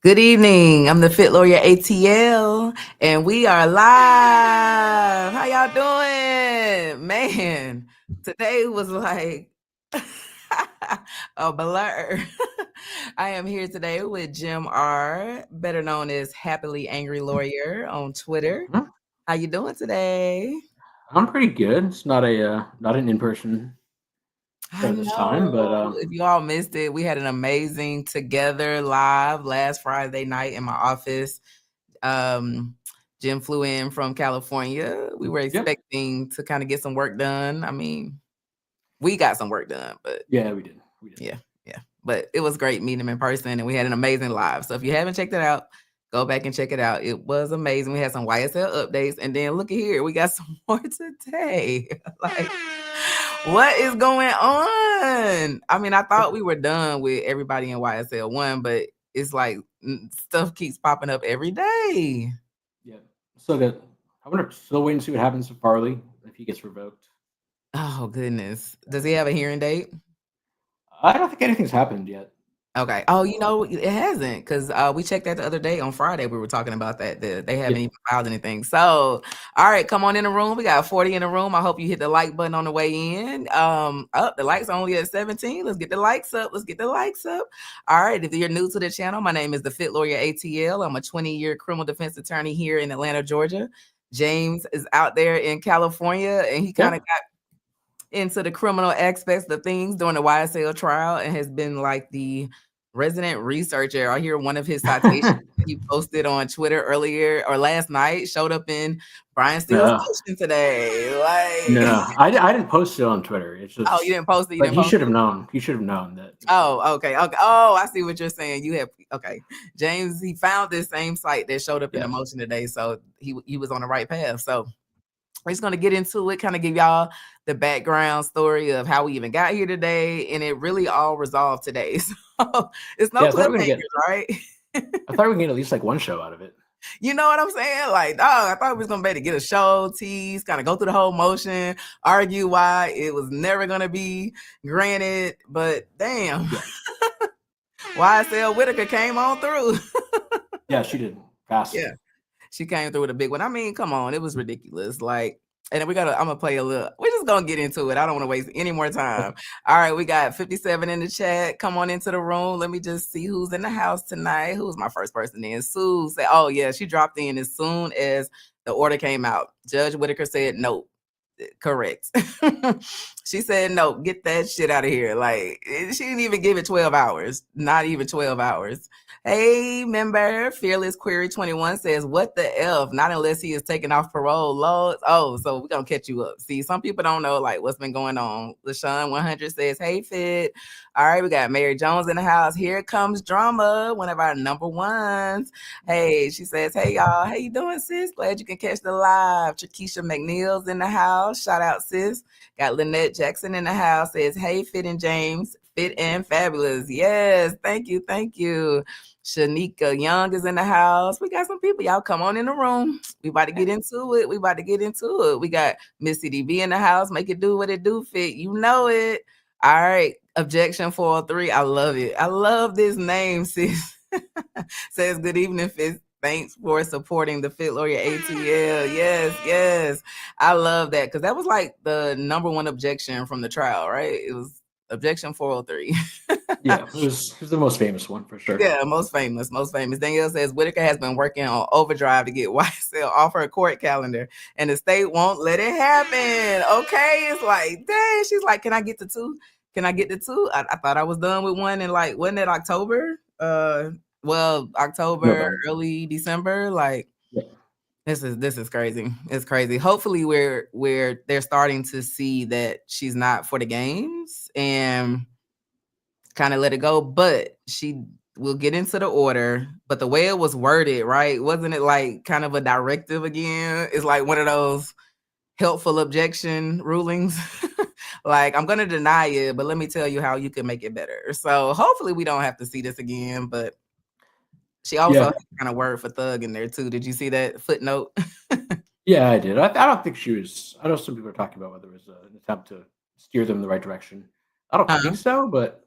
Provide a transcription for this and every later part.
Good evening. I'm the Fit Lawyer ATL, and we are live. How y'all doing? Man, today was like a blur. I am here today with Jim R., better known as Happily Angry Lawyer on Twitter. Mhm. How you doing today? I'm pretty good. It's not an in-person I show this time, but know. If you all missed it, we had an amazing Together live last Friday night in my office. Um, Jim flew in from California. We were yeah, expecting to kind of get some work done. I mean, we got some work done, but yeah, we did. yeah, yeah. But it was great meeting him in person, and we had an amazing live. So if you haven't checked it out, go back and check it out. It was amazing. We had some YSL updates, and then look at here, we got some more today. Like, what is going on? I mean, I thought we were done with everybody in YSL one, but it's like stuff keeps popping up every day. Yeah, so good. I wonder. Still waiting to see what happens to Farley if he gets revoked. Oh goodness. Does he have a hearing date? I don't think anything's happened yet. Okay. Oh, you know, it hasn't because we checked that the other day on Friday. We were talking about that. They Yeah, haven't even filed anything. So, all right, come on in the room. We got 40 in the room. I hope you hit the like button on the way in. Up the likes only at 17. Let's get the likes up. Let's get the likes up. All right. If you're new to the channel, my name is the Fit Lawyer ATL. I'm a 20-year criminal defense attorney here in Atlanta, Georgia. James is out there in California, and he kind yeah. of got into the criminal aspects of things during the YSL trial and has been like the resident researcher. I hear one of his citations he posted on Twitter earlier or last night showed up in Brian Steele's no, motion today. Like, no, I didn't post it on Twitter. It's oh, you just, didn't post it. You but didn't he post should have it. known. He should have known that it was revoked. Oh, okay, okay. Oh, I see what you're saying. You have okay. James, he found this same site that showed up in the Yeah, motion today, so he was on the right path. So we're just going to get into it, kind of give y'all the background story of how we even got here today. And it really all resolved today. So it's no yeah. I thought we were gonna get. cliffhangers, right? I thought we were gonna get at least like one show out of it. You know what I'm saying? Like, dog, I thought we was going to be able to get a show, tease, kind of go through the whole motion, argue why it was never going to be granted. But damn, Yeah, YSL Whitaker came on through. yeah, she did fast. Yeah. She came through with a big one. I mean, come on, it was ridiculous. Like, and then I'm gonna play a little. We're just gonna get into it. I don't want to waste any more time. All right, we got 57 in the chat. Come on into the room. Let me just see who's in the house tonight. Who's my first person in? Sue said, "Oh yeah, she dropped in as soon as the order came out." Judge Whitaker said, "No." Correct. She said, "No, get that shit out of here." Like, she didn't even give it 12 hours. Not even 12 hours. Hey, member, Fearless Query 21 says, "What the F? Not unless he is taken off parole." Lord. Oh, so we're going to catch you up. See, some people don't know, like, what's been going on. LaShawn 100 says, "Hey, Fit." All right, we got Mary Jones in the house. Here comes Drama, one of our number ones. Hey, she says, "Hey, y'all. How you doing, sis? Glad you can catch the live." Trikisha McNeil's in the house. Shout out, sis. Got Lynette Jackson in the house. Says, "Hey, Fit and James. Fit and fabulous." Yes, thank you, thank you. Shanika Young is in the house. We got some people. Y'all come on in the room. We about to get into it. We about to get into it. We got Missy DB in the house. Make it do what it do, Fit. You know it. All right. Objection 403. I love it. I love this name, sis. Says, "Good evening, Fit. Thanks for supporting the Fit Lawyer ATL." Yes, yes. I love that because that was like the number one objection from the trial, right? It was objection 403. Yeah, it was the most famous one for sure. Yeah, most famous, most famous. Danielle says Whitaker has been working on overdrive to get YSL off her court calendar, and the state won't let it happen. Okay, it's like, dang. She's like, "Can I get to two? Can I get to two?" I thought I was done with one in like, wasn't it October? Well, October, November. early December. Like, Yeah, this is crazy. It's crazy. Hopefully, they're starting to see that she's not for the games and kind of let it go, but she will get into the order. But the way it was worded, right? Wasn't it like kind of a directive again? It's like one of those helpful objection rulings. Like, I'm gonna deny it, but let me tell you how you can make it better. So hopefully we don't have to see this again. But she also yeah, had kind of word for thug in there too. Did you see that footnote? yeah. I did. I don't think she was. I know some people are talking about whether it was an attempt to steer them in the right direction. I don't think Uh, so, but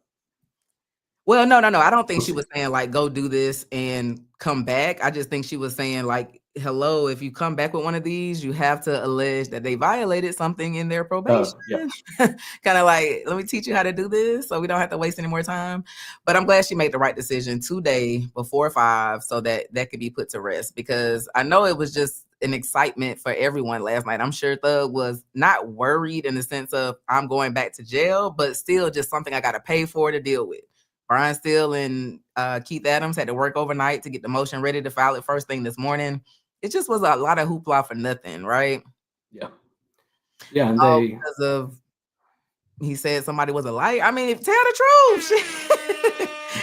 Well, no. I don't think she was saying like go do this and come back. I just think she was saying like, hello, if you come back with one of these, you have to allege that they violated something in their probation. Yeah. Kind of like, let me teach you how to do this so we don't have to waste any more time. But I'm glad she made the right decision today before 5 so that that could be put to rest, because I know it was just an excitement for everyone last night. I'm sure Thug was not worried in the sense of I'm going back to jail, but still just something I got to pay for to deal with. Brian Steele and Keith Adams had to work overnight to get the motion ready to file it first thing this morning. It just was a lot of hoopla for nothing, right? Yeah. Yeah, and All they because of he said somebody was a liar. I mean, tell the truth.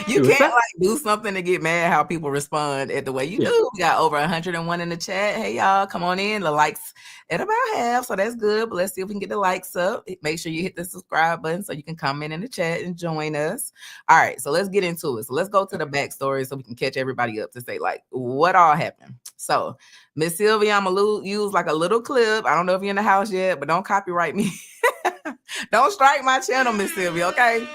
You Who is can't that? like do something to get mad how people respond at the way you Yeah. do. We got over 101 in the chat. Hey y'all, come on in. The likes at about half, so that's good. But let's see if we can get the likes up. Make sure you hit the subscribe button so you can comment in the chat and join us. All right, so let's get into it. So let's go to the backstory so we can catch everybody up to say like what all happened. So Miss Sylvia, I'm gonna use like a little clip. I don't know if you're in the house yet, but don't copyright me. Don't strike my channel, Miss Sylvia, okay?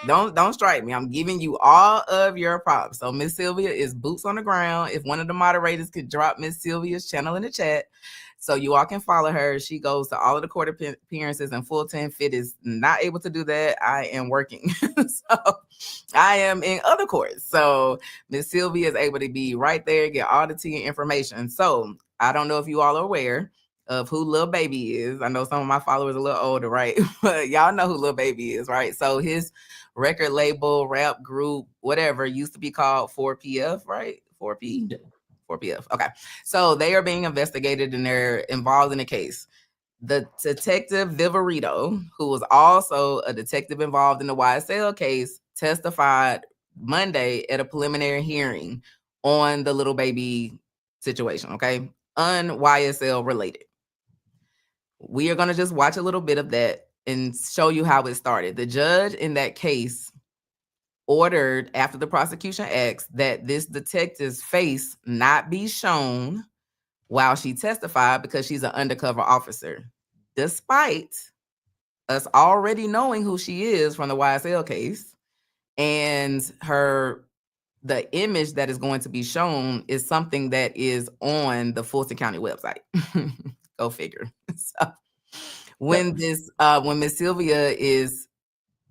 Don't strike me. I'm giving you all of your props. So Miss Sylvia is boots on the ground. If one of the moderators could drop Miss Sylvia's channel in the chat so you all can follow her. She goes to all of the court appearances in Fulton. Fit is not able to do that. I am working. So I am in other courts. So Miss Sylvia is able to be right there, get all the tea and information. So I don't know if you all are aware of who Lil Baby is. I know some of my followers are a little older, right? But y'all know who Lil Baby is, right? So his record label, rap group, whatever, used to be called 4PF, right? 4P? Yeah. 4PF. Okay. So they are being investigated and they're involved in a case. The Detective Viverito, who was also a detective involved in the YSL case, testified Monday at a preliminary hearing on the Little Baby situation, okay? Un-YSL related. We are going to just watch a little bit of that and show you how it started. The judge in that case ordered, after the prosecution asked, that this detective's face not be shown while she testified because she's an undercover officer, despite us already knowing who she is from the YSL case. And the image that is going to be shown is something that is on the Fulton County website. Go figure. So when Miss Sylvia is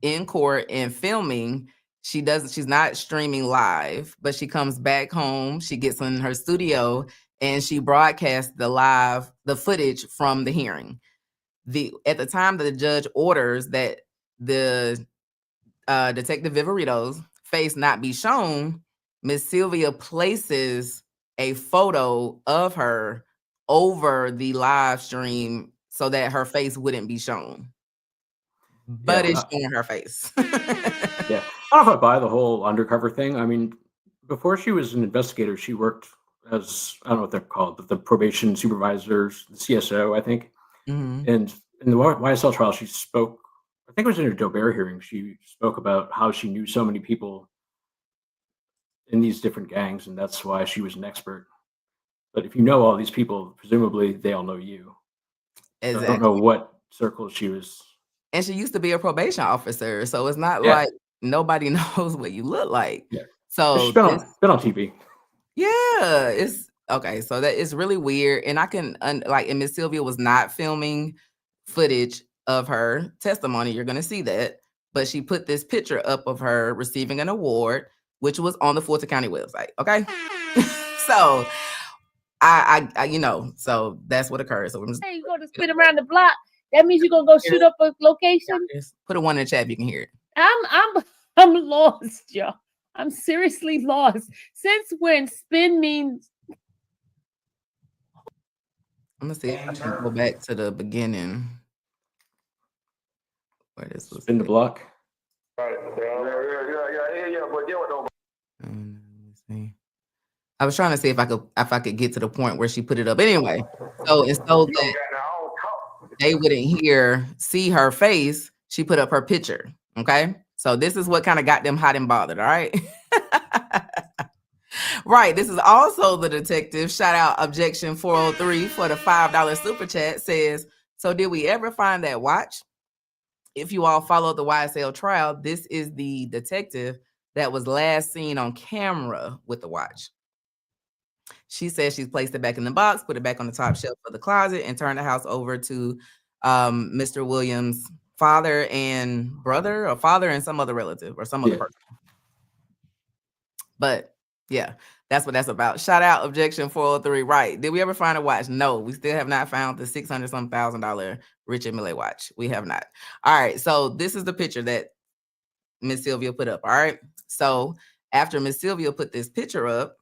in court and filming, she's not streaming live, but she comes back home, she gets in her studio and she broadcasts the footage from the hearing. At the time that the judge orders that the Detective Viverito's face not be shown, Miss Sylvia places a photo of her over the live stream so that her face wouldn't be shown. But it's showing her face. Yeah. I don't know if I buy the whole undercover thing. I mean, before she was an investigator, she worked as, I don't know what they're called, but the probation supervisors, the CSO, I think. Mm-hmm. And in the YSL trial, she spoke, I think it was in her Dobert hearing, she spoke about how she knew so many people in these different gangs, and that's why she was an expert. But if you know all these people, presumably they all know you. Exactly. So I don't know what circle she was. And she used to be a probation officer, so it's not like nobody knows what you look like. Yeah. So She's been on TV. Yeah, it's okay. So that is really weird, and I can and Miss Sylvia was not filming footage of her testimony. You're gonna see that, but she put this picture up of her receiving an award, which was on the Fulton County website. Okay, so I so that's what occurred. So hey, you're gonna spin around the block. That means you're gonna go shoot up a location. Put a 1 in the chat if you can hear it. I'm lost, y'all. I'm seriously lost. Since when spin means? I'm gonna see if I can go back to the beginning where this was. Spin the block. Yeah, but get what Let me see. I was trying to see if I could get to the point where she put it up. Anyway, so that they wouldn't see her face, she put up her picture. Okay, so this is what kind of got them hot and bothered. All right. Right. This is also the detective. Shout out Objection 403 for the $5 super chat. Says, so did we ever find that watch? If you all followed the YSL trial, this is the detective that was last seen on camera with the watch. She says she's placed it back in the box, put it back on the top shelf of the closet, and turned the house over to Mr. Williams' father and brother, or father and some other relative or some other person. But yeah, that's what that's about. Shout out Objection 403. Right. Did we ever find a watch? No, we still have not found the $600,000 Richard Mille watch. We have not. All right. So this is the picture that Miss Sylvia put up. All right. So after Miss Sylvia put this picture up,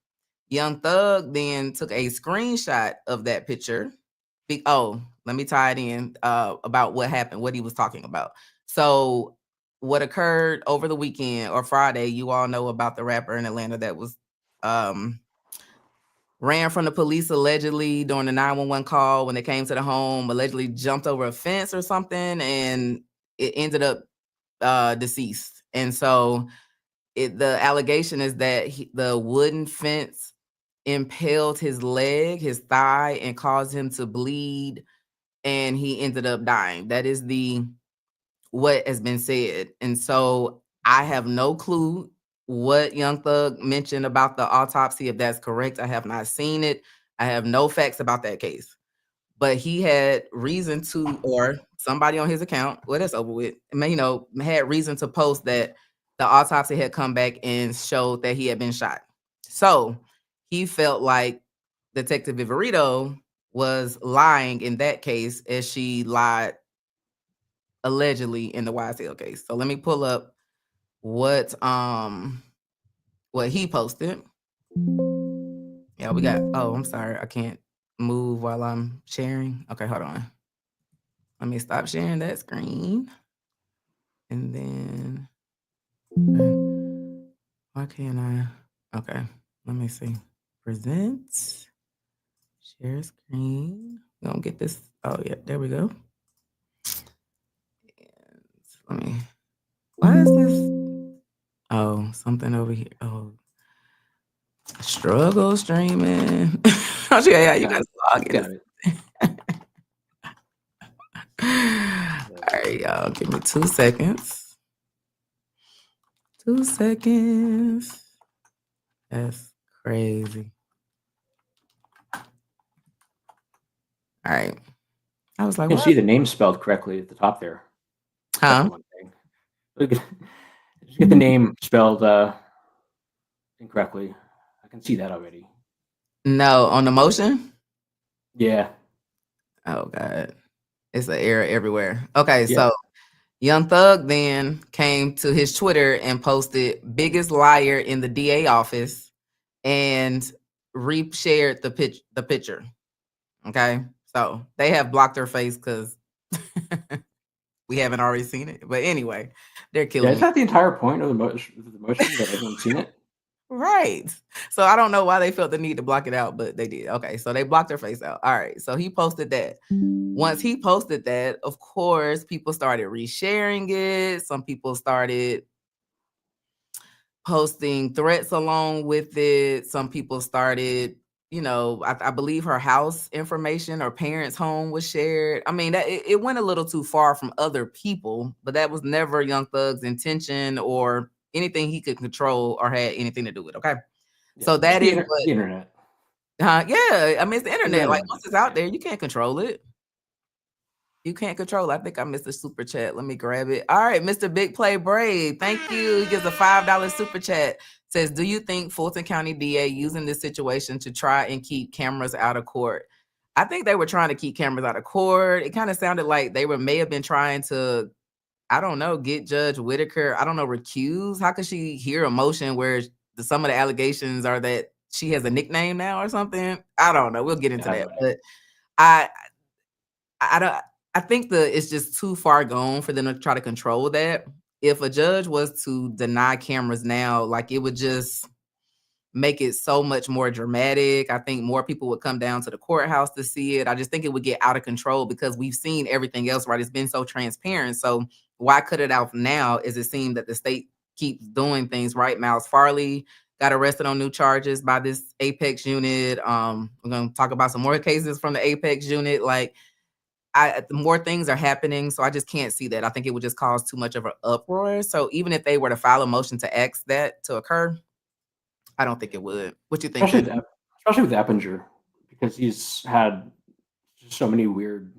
Young Thug then took a screenshot of that picture. Oh, let me tie it in about what happened, what he was talking about. So what occurred over the weekend or Friday, you all know about the rapper in Atlanta that was ran from the police allegedly during the 911 call when they came to the home, allegedly jumped over a fence or something, and it ended up deceased. And so the allegation is that the wooden fence impaled his leg, his thigh, and caused him to bleed, and he ended up dying. That is what has been said. And so I have no clue what Young Thug mentioned about the autopsy, if that's correct. I have not seen it. I have no facts about that case. But he had reason to, or somebody on his account, well, that's over with, had reason to post that the autopsy had come back and showed that he had been shot. So he felt like Detective Viverito was lying in that case, as she lied allegedly in the YSL case. So let me pull up what he posted. Yeah, we got, oh, I'm sorry, I can't move while I'm sharing. Okay, hold on. Let me stop sharing that screen. And then why can't I? Okay, let me see. Present, share screen. We gonna get this. Oh yeah, there we go. And let me. Why is this? Oh, something over here. Oh, struggle streaming. I'll show you how you guys log in. Got it. All right, y'all. Give me 2 seconds. 2 seconds. That's crazy. All right. I was like, You can see the name spelled correctly at the top there. Huh? That's one thing. Just get the name spelled incorrectly. I can see that already. No, on the motion? Yeah. Oh, God. It's an error everywhere. Okay, Yeah. so Young Thug then came to his Twitter and posted biggest liar in the DA office and reshared the picture. Okay, so they have blocked her face because we haven't already seen it. But anyway, they're killing Yeah, me. is that the entire point of the motion that everyone's seen it? Right. So I don't know why they felt the need to block it out, but they did. Okay, so they blocked her face out. All right, so he posted that. Once he posted that, of course, people started resharing it. Some people started posting threats along with it. Some people started, I believe her house information or parents' home was shared. I mean, it went a little too far from other people, but that was never Young Thug's intention or anything he could control or had anything to do with. Okay. Yeah, So that is the internet. yeah, I mean, it's the internet. Like, Internet. once it's out there, you can't control it. You can't control it. I think I missed a super chat. Let me grab it. All right, Mr. Big Play Brave. Thank you. He gives a $5 super chat. Says, do you think Fulton County DA using this situation to try and keep cameras out of court? I think they were trying to keep cameras out of court. It kind of sounded like they may have been trying to, I don't know, get Judge Whitaker, I don't know, recused. How could she hear a motion where some of the allegations are that she has a nickname now or something? I don't know. We'll get into that. But I think it's just too far gone for them to try to control that. If a judge was to deny cameras now, like, it would just make it so much more dramatic. I think more people would come down to the courthouse to see it. I just think it would get out of control because we've seen everything else, right? It's been so transparent. So why cut it out now? Is it seem that the state keeps doing things right? Miles Farley got arrested on new charges by this Apex unit. We're going to talk about some more cases from the Apex unit. Like, more things are happening, so I just can't see that. I think it would just cause too much of an uproar. So even if they were to file a motion to ask that to occur, I don't think it would. What you think? Especially with Eppinger, because he's had so many weird.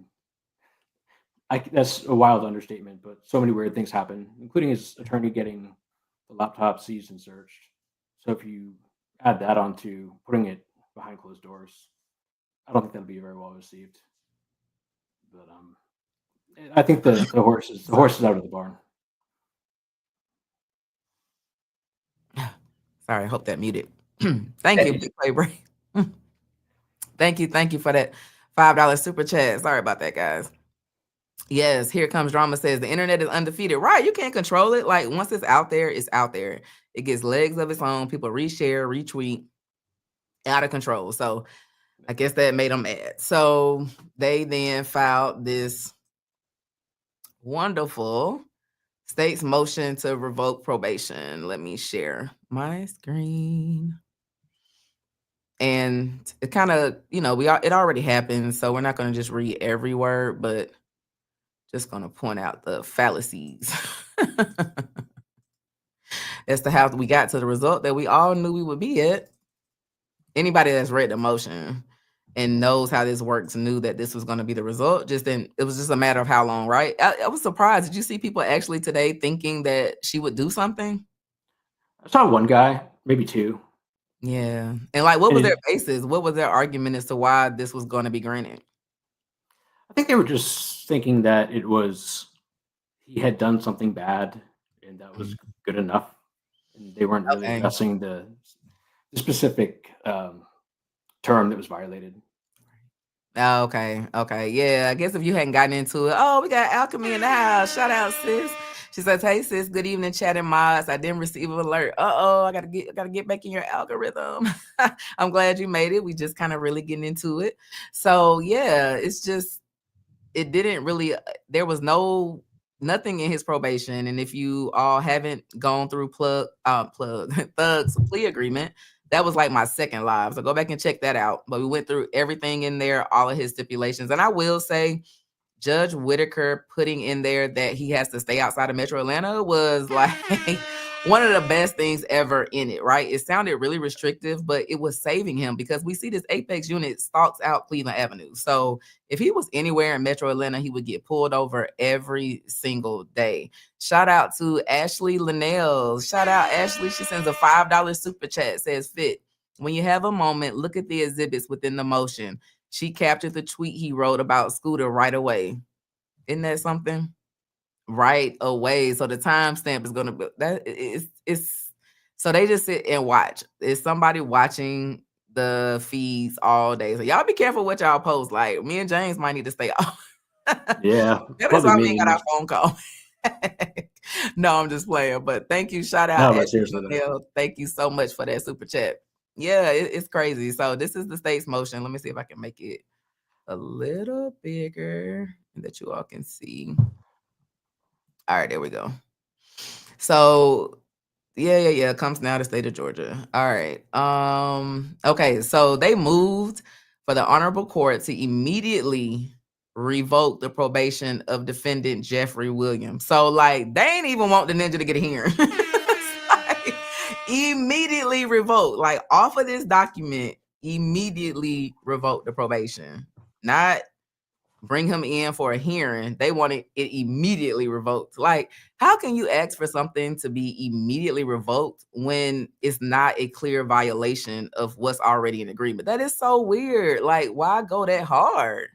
That's a wild understatement, but so many weird things happen, including his attorney getting the laptop seized and searched. So if you add that onto putting it behind closed doors, I don't think that'll be very well received. But I think the horse is out of the barn. Sorry, I hope that muted. Thank you, Big Play Break. Thank you for that $5 super chat. Sorry about that, guys. Yes, Here Comes Drama says the internet is undefeated. Right, you can't control it. Like once it's out there, it's out there. It gets legs of its own. People reshare, retweet, out of control. So I guess that made them mad. So they then filed this wonderful state's motion to revoke probation. Let me share my screen. And it kind of, it already happened. So we're not going to just read every word, but just going to point out the fallacies as to how we got to the result that we all knew we would be at. Anybody that's read the motion and knows how this works knew that this was going to be the result. It was just a matter of how long, right? I was surprised. Did you see people actually today thinking that she would do something? I saw one guy, maybe two. Yeah. And like, what was their basis? What was their argument as to why this was going to be granted? I think they were just thinking that he had done something bad and that was good enough. And they weren't really addressing the specific term that was violated. Okay. Yeah, I guess if you hadn't gotten into it, we got Alchemy in the house. Shout out, sis. She says, "Hey, sis. Good evening, chat and mods. I didn't receive an alert. I gotta get back in your algorithm. I'm glad you made it. We just kind of really getting into it. So yeah, it's just it didn't really. There was nothing in his probation, and if you all haven't gone through Thug's plea agreement." That was like my second live. So go back and check that out. But we went through everything in there, all of his stipulations. And I will say, Judge Whitaker putting in there that he has to stay outside of Metro Atlanta was like one of the best things ever in it, right? It sounded really restrictive, but it was saving him because we see this Apex unit stalks out Cleveland Avenue. So if he was anywhere in Metro Atlanta, he would get pulled over every single day. Shout out to Ashley Linnell. Shout out Ashley. She sends a $5 super chat, says, "Fit, when you have a moment, look at the exhibits within the motion. She captured the tweet he wrote about Scooter right away." Isn't that something? Right away. So the timestamp is going to be that it's so they just sit and watch. Is somebody watching the feeds all day? So y'all be careful what y'all post. Like me and James might need to stay off. Yeah. That's why we ain't got our phone call. No, I'm just playing. But thank you. Shout out. No, but seriously, thank you so much for that super chat. Yeah, it's crazy. So this is the state's motion. Let me see if I can make it a little bigger that you all can see. All right, there we go. So yeah, comes now to state of Georgia. All right. Okay, so they moved for the honorable court to immediately revoke the probation of defendant Jeffrey Williams. So like they ain't even want the ninja to get a hearing. Like, immediately revoke, like off of this document, immediately revoke the probation. Not bring him in for a hearing. They wanted it immediately revoked. Like, how can you ask for something to be immediately revoked when it's not a clear violation of what's already in agreement? That is so weird. Like, why go that hard?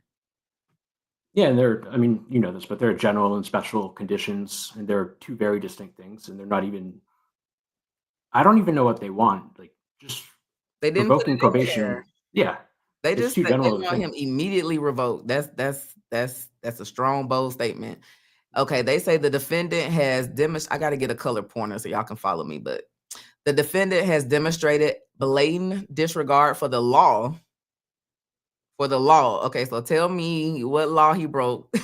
Yeah, and I mean, you know this, but there are general and special conditions, and they're two very distinct things, and they're not even, I don't even know what they want. Like, just they didn't revoking put it probation. in there. Yeah. They just said they want thing. him immediately revoked. That's a strong, bold statement. Okay, they say the defendant has demonstrated. I got to get a color pointer so y'all can follow me, but the defendant has demonstrated blatant disregard for the law. For the law. Okay, so tell me what law he broke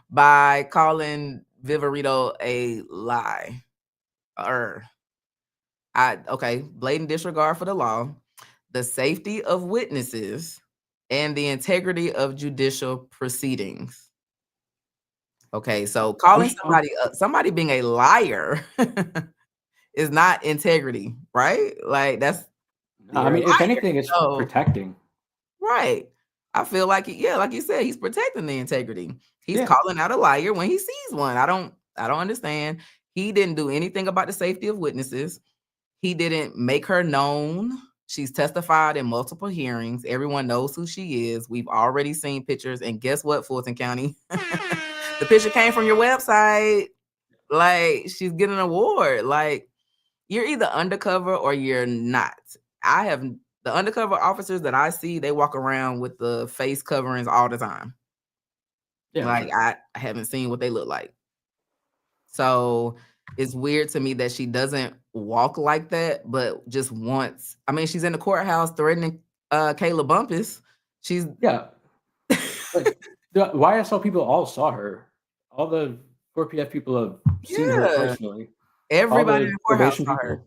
by calling Viverito a lie. Okay, blatant disregard for the law, the safety of witnesses, and the integrity of judicial proceedings. Okay, so calling somebody being a liar is not integrity, right? Like that's I mean, if anything, it's so protecting. right. I feel like like you said, he's protecting the integrity. He's Yeah. calling out a liar when he sees one. I don't understand. He didn't do anything about the safety of witnesses. He didn't make her known. She's testified in multiple hearings. Everyone knows who she is. We've already seen pictures. And guess what, Fulton County? The picture came from your website. Like, she's getting an award. Like, you're either undercover or you're not. The undercover officers that I see, they walk around with the face coverings all the time. Yeah. Like, I haven't seen what they look like. So it's weird to me that she doesn't walk like that, but just wants. I mean, she's in the courthouse threatening Kayla Bumpus. She's Yeah. Like, the YSL people all saw her. All the 4PF people have seen her personally. Everybody in the courthouse probation saw her.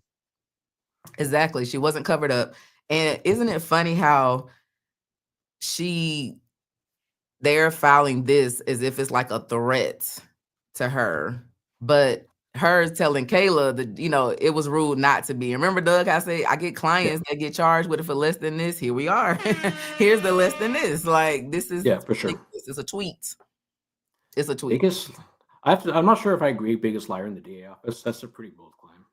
Exactly. She wasn't covered up. And isn't it funny how they're filing this as if it's like a threat to her, but her telling Kayla that, it was rude not to be. Remember, Doug, I said, I get clients that get charged with it for less than this. Here we are. Here's the less than this. Like, this is for sure. It's a tweet. It's a tweet. I'm not sure if I agree. Biggest liar in the DA office. That's a pretty bold claim.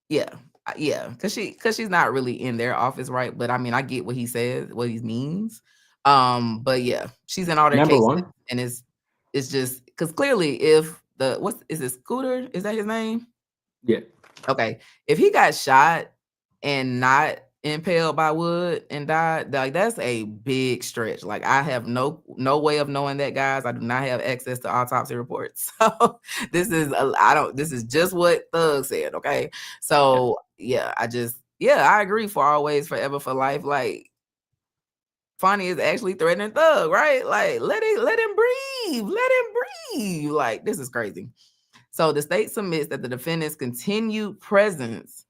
Yeah, because she's not really in their office, right? But I mean, I get what he says, what he means. But yeah, she's in all their Number cases, one, and it's just because clearly, if is it Scooter? Is that his name? Yeah. Okay, if he got shot and not impaled by wood and died, like that's a big stretch. Like I have no way of knowing that, guys. I do not have access to autopsy reports. So this is just what Thug said. Okay. So I agree for always, forever, for life. Like Fonnie is actually threatening Thug, right? Like let him breathe. Let him breathe. Like this is crazy. So the state submits that the defendant's continued presence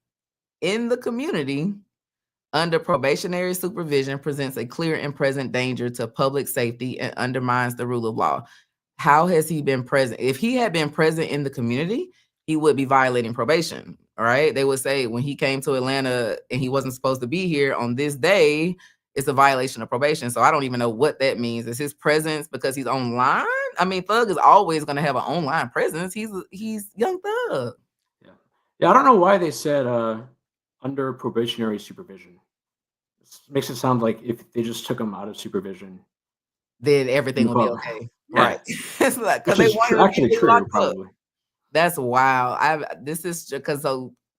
in the community under probationary supervision presents a clear and present danger to public safety and undermines the rule of law. How has he been present? If he had been present in the community, he would be violating probation. All right. They would say when he came to Atlanta and he wasn't supposed to be here on this day, it's a violation of probation. So I don't even know what that means. Is his presence because he's online? I mean, Thug is always going to have an online presence. He's Young Thug. Yeah. I don't know why they said under probationary supervision. It makes it sound like if they just took him out of supervision, then everything will be okay. Yeah. Right. It's like because Which they is want actually true, probably. That's wild. This is because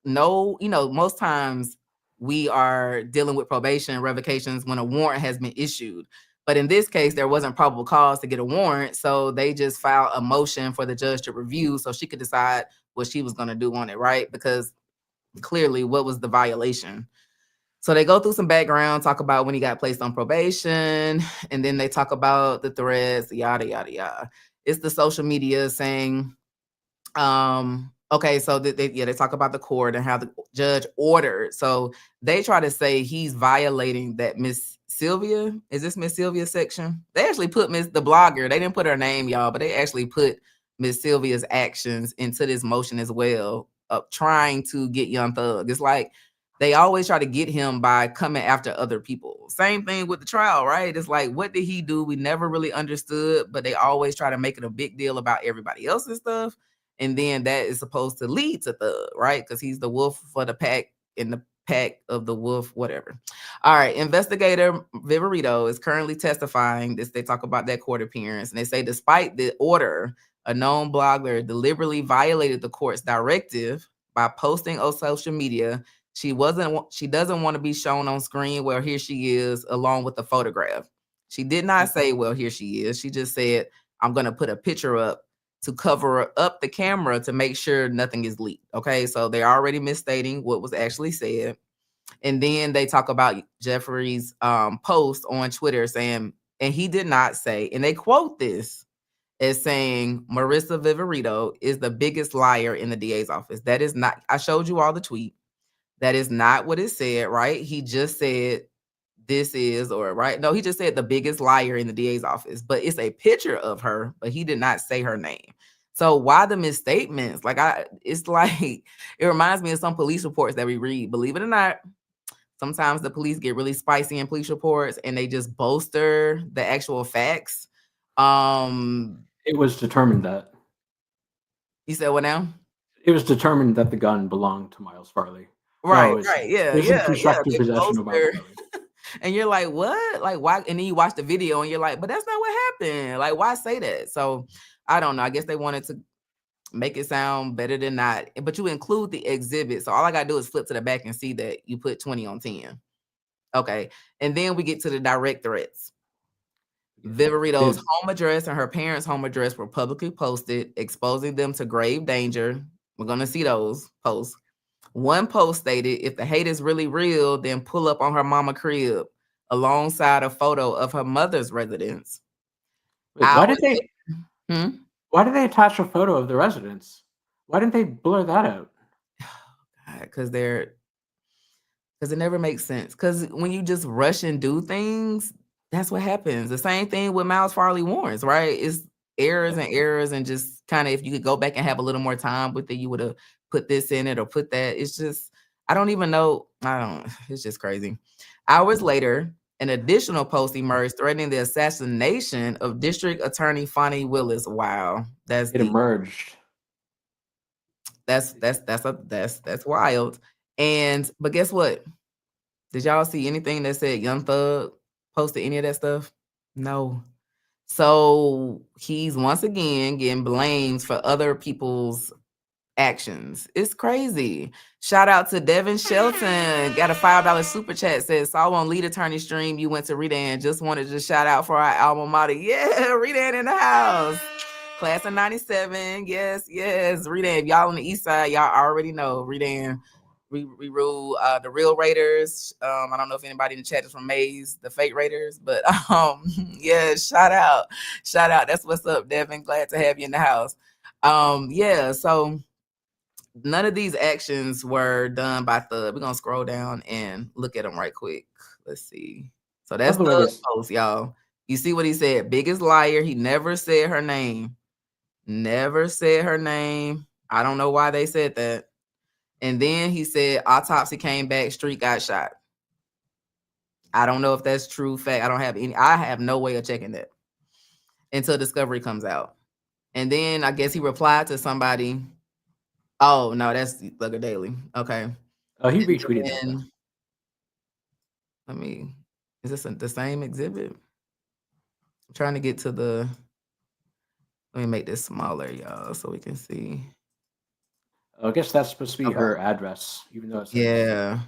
most times we are dealing with probation revocations when a warrant has been issued. But in this case, there wasn't probable cause to get a warrant. So they just filed a motion for the judge to review so she could decide what she was going to do on it, right? Because clearly, what was the violation? So they go through some background, talk about when he got placed on probation, and then they talk about the threads, yada, yada, yada. It's the social media saying, okay, so they talk about the court and how the judge ordered. So they try to say he's violating that Miss Sylvia. Is this Miss Sylvia section? They actually put the blogger. They didn't put her name, y'all, but they actually put Miss Sylvia's actions into this motion as well, of trying to get Young Thug. It's like they always try to get him by coming after other people. Same thing with the trial, right? It's like, what did he do? We never really understood, but they always try to make it a big deal about everybody else's stuff. And then that is supposed to lead to Thug, right? Because he's the wolf for the pack in the pack of the wolf, whatever. All right. Investigator Viverito is currently testifying. They talk about that court appearance. And they say, despite the order, a known blogger deliberately violated the court's directive by posting on social media. She doesn't want to be shown on screen. Well, here she is, along with the photograph. She did not say, well, here she is. She just said, I'm going to put a picture up to cover up the camera to make sure nothing is leaked. Okay, so they're already misstating what was actually said. And then they talk about Jeffrey's post on Twitter saying, and he did not say, and they quote this as saying, Marissa Viverito is the biggest liar in the DA's office. That is not, I showed you all the tweet. That is not what it said, right? He just said this is, or right? No, he just said the biggest liar in the DA's office, but it's a picture of her, but he did not say her name. So why the misstatements? Like it's like it reminds me of some police reports that we read. Believe it or not, sometimes the police get really spicy in police reports and they just bolster the actual facts. It was determined that You said what now? it was determined that the gun belonged to Miles Farley. Right, No, it's right, yeah, there's in yeah, yeah. constructive They possession of Miles bolster, Farley. and you're like, what? Like, why? And then you watch the video, and you're like, but that's not what happened. Like, why say that? So, I don't know. I guess they wanted to make it sound better than not, but you include the exhibit. So all I gotta do is flip to the back and see that you put 20 on 10. Okay, and then we get to the direct threats. Viverito's home address and her parents' home address were publicly posted, exposing them to grave danger. We're gonna see those posts. One post stated, if the hate is really real, then pull up on her mama crib alongside a photo of her mother's residence. Wait, Hmm? why did they attach a photo of the residence? Why didn't they blur that out? Because it never makes sense. Because when you just rush and do things, that's what happens. The same thing with Miles Farley warrants, right? It's errors and errors, and just kind of if you could go back and have a little more time with it, you would have put this in it or put that. It's just, I don't even know. It's just crazy. Hours later, an additional post emerged threatening the assassination of District Attorney Fonnie Willis. Wow, It emerged. that's wild. But guess what? Did y'all see anything that said Young Thug posted any of that stuff? No. So he's once again getting blamed for other people's actions. It's crazy. Shout out to Devin Shelton. Got a $5 super chat. Says, saw on lead attorney stream you went to Redan. Just wanted to shout out for our alma mater. Yeah, Redan in the house. Class of 97. Yes. Redan. If y'all on the east side, y'all already know Redan. We rule the real Raiders. I don't know if anybody in the chat is from Maze, the fake Raiders, but yeah, shout out. That's what's up, Devin. Glad to have you in the house. Yeah, so none of these actions were done by Thug. We're gonna scroll down and look at them right quick. Let's see. So that's Thug's post, y'all. You see what he said? Biggest liar. He never said her name. Never said her name. I don't know why they said that. And then he said autopsy came back, Street got shot. I don't know if that's true fact. I have no way of checking that until discovery comes out. And then I guess he replied to somebody. Oh no, that's Thugger Daily. Okay. Oh, he retweeted that. Is this the same exhibit? I'm trying to get to let me make this smaller, y'all, so we can see. I guess that's supposed to be her address, even though it's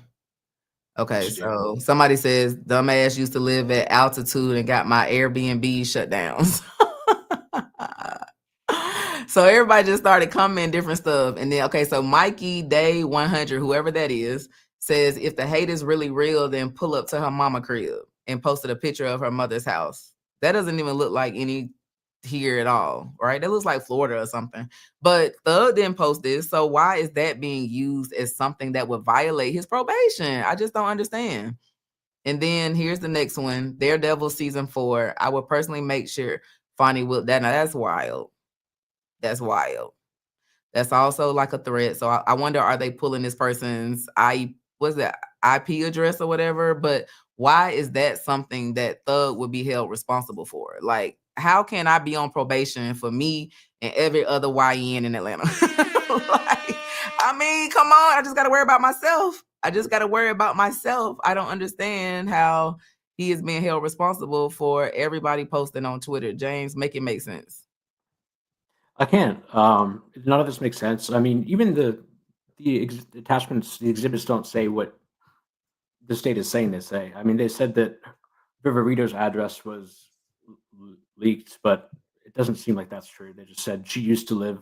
Okay, so somebody says, dumbass used to live at altitude and got my Airbnb shut down. So everybody just started commenting different stuff. And then, okay, so Mikey Day 100, whoever that is, says, if the hate is really real, then pull up to her mama crib, and posted a picture of her mother's house. That doesn't even look like any here at all, right? That looks like Florida or something. But Thug didn't post this, so why is that being used as something that would violate his probation? I just don't understand. And then here's the next one, Daredevil season 4. I would personally make sure Fonnie will. Now that's wild. That's wild. That's also like a threat. So I wonder, are they pulling this person's IP address or whatever? But why is that something that Thug would be held responsible for? Like, how can I be on probation for me and every other YN in Atlanta? Like, I mean, come on. I just got to worry about myself. I don't understand how he is being held responsible for everybody posting on Twitter. James, make it make sense. I can't. None of this makes sense. I mean, even the attachments, the exhibits don't say what the state is saying they say. I mean, they said that Viverito's address was leaked, but it doesn't seem like that's true. They just said she used to live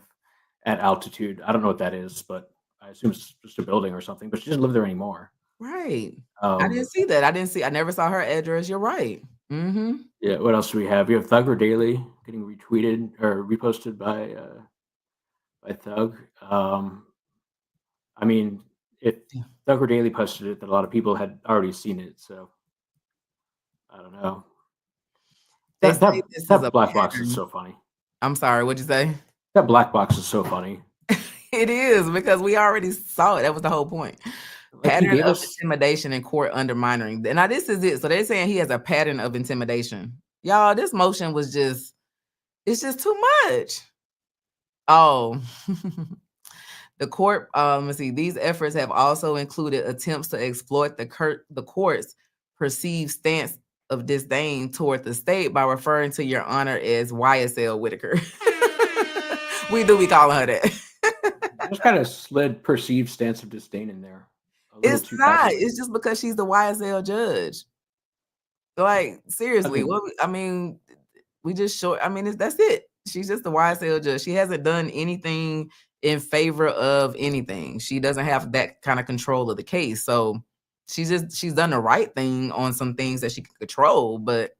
at altitude. I don't know what that is, but I assume it's just a building or something, but she doesn't live there anymore. Right. I didn't see that. I never saw her address. You're right. Mm-hmm. Yeah. What else do we have? We have Thugger Daily getting retweeted or reposted by Thug. I mean, if Thugger Daily posted it, that a lot of people had already seen it. So I don't know. They That say that, this is that a black box is pattern. so funny. I'm sorry, what'd you say? That black box is so funny. It is, because we already saw it. That was the whole point. Like he Pattern gave of us. intimidation and court undermining. And now this is it. So they're saying he has a pattern of intimidation. Y'all, this motion was just, it's just too much. Oh, the court, let's see, these efforts have also included attempts to exploit the court's perceived stance of disdain toward the state by referring to your honor as YSL Whitaker. We do be calling her that. Just kind of slid perceived stance of disdain in there. A little It's too not. casually. It's just because she's the YSL judge. Like, seriously, we just short. I mean, that's it. She's just the YSL judge. She hasn't done anything in favor of anything. She doesn't have that kind of control of the case. So she's done the right thing on some things that she can control. But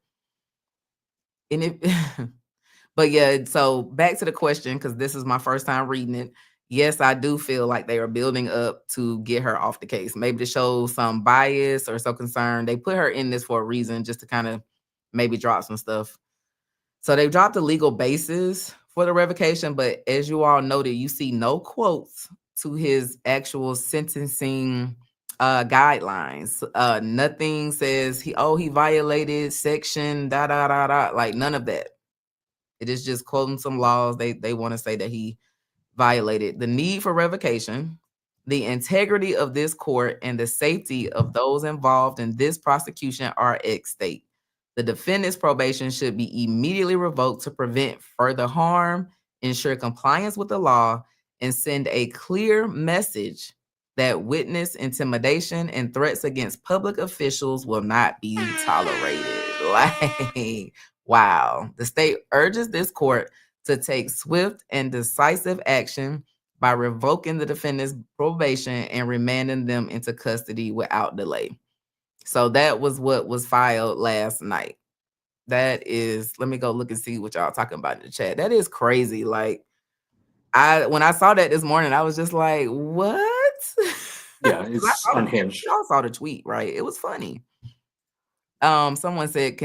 but yeah, so back to the question, because this is my first time reading it. Yes, I do feel like they are building up to get her off the case. Maybe to show some bias or so concerned. They put her in this for a reason, just to kind of maybe drop some stuff. So they've dropped the legal basis for the revocation, but as you all noted, you see no quotes to his actual sentencing guidelines. Nothing says he violated section da da da da, like none of that. It is just quoting some laws. They want to say that he violated the need for revocation, the integrity of this court, and the safety of those involved in this prosecution are at stake. The defendant's probation should be immediately revoked to prevent further harm, ensure compliance with the law, and send a clear message that witness intimidation and threats against public officials will not be tolerated. Like, wow. The state urges this court to take swift and decisive action by revoking the defendant's probation and remanding them into custody without delay. So that was what was filed last night. That is, let me go look and see what y'all talking about in the chat. That is crazy. Like, when I saw that this morning, I was just like, what? Yeah, it's unhinged. Y'all saw the tweet, right? It was funny. Someone said,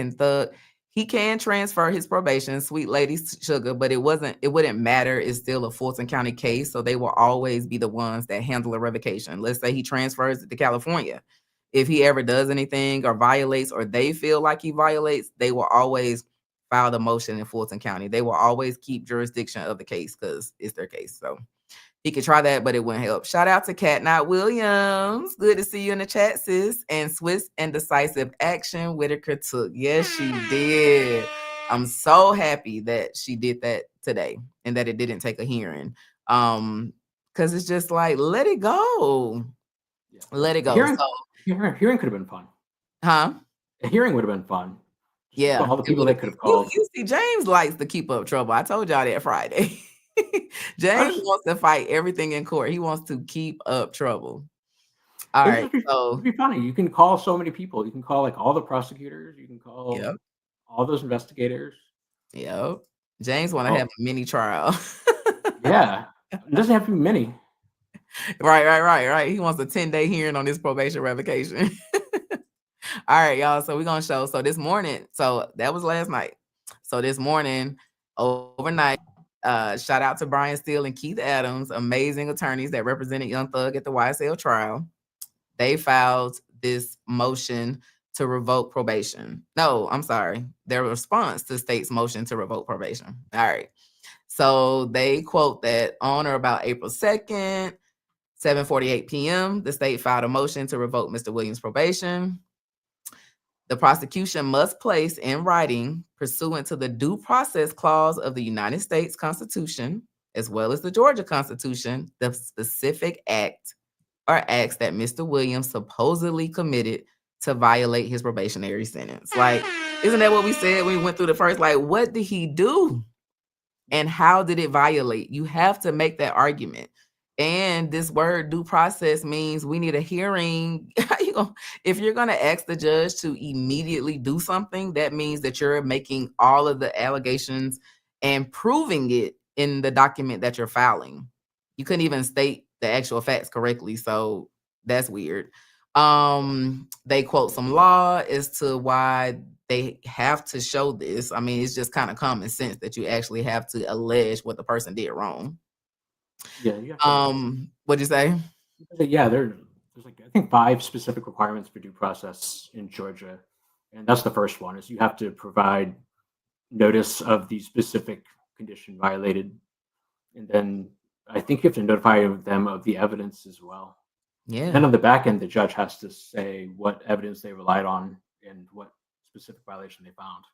he can transfer his probation, sweet lady sugar, but it wouldn't matter. It's still a Fulton County case, so they will always be the ones that handle a revocation. Let's say he transfers it to California. If he ever does anything or violates, or they feel like he violates, they will always file the motion in Fulton County. They will always keep jurisdiction of the case because it's their case. So he could try that, but it wouldn't help. Shout out to Cat Not Williams. Good to see you in the chat, sis. And swift and decisive action Whitaker took. Yes, she did. I'm so happy that she did that today and that it didn't take a hearing. Because it's just like, let it go. Yeah. Let it go. Hearing could have been fun. Huh? A hearing would have been fun. Yeah. All the people they could have called. You see, James likes to keep up trouble. I told y'all that Friday. James wants to fight everything in court. He wants to keep up trouble. All right. So it'd be funny. You can call so many people. You can call like all the prosecutors. You can call all those investigators. Yep. James want to have a mini trial. Yeah. It doesn't have to be many. Right. He wants a 10-day hearing on this probation revocation. All right, y'all. So we're gonna show. So this morning, so that was last night. So this morning, overnight, shout out to Brian Steele and Keith Adams, amazing attorneys that represented Young Thug at the YSL trial. They filed this motion to revoke probation. No, I'm sorry. Their response to state's motion to revoke probation. All right. So they quote that on or about April 2nd, 7:48 p.m., the state filed a motion to revoke Mr. Williams' probation. The prosecution must place in writing, pursuant to the due process clause of the United States Constitution, as well as the Georgia Constitution, the specific act or acts that Mr. Williams supposedly committed to violate his probationary sentence. Like, isn't that what we said when we went through the first? Like, what did he do? And how did it violate? You have to make that argument. And this word due process means we need a hearing. If you're going to ask the judge to immediately do something, that means that you're making all of the allegations and proving it in the document that you're filing. You couldn't even state the actual facts correctly. So that's weird. They quote some law as to why they have to show this. I mean, it's just kind of common sense that you actually have to allege what the person did wrong. Yeah, you have to, What'd you say? yeah, there's like I think 5 specific requirements for due process in Georgia, and that's the first one is you have to provide notice of the specific condition violated, and then I think you have to notify them of the evidence as well. And then Yeah. on the back end, the judge has to say what evidence they relied on and what specific violation they found.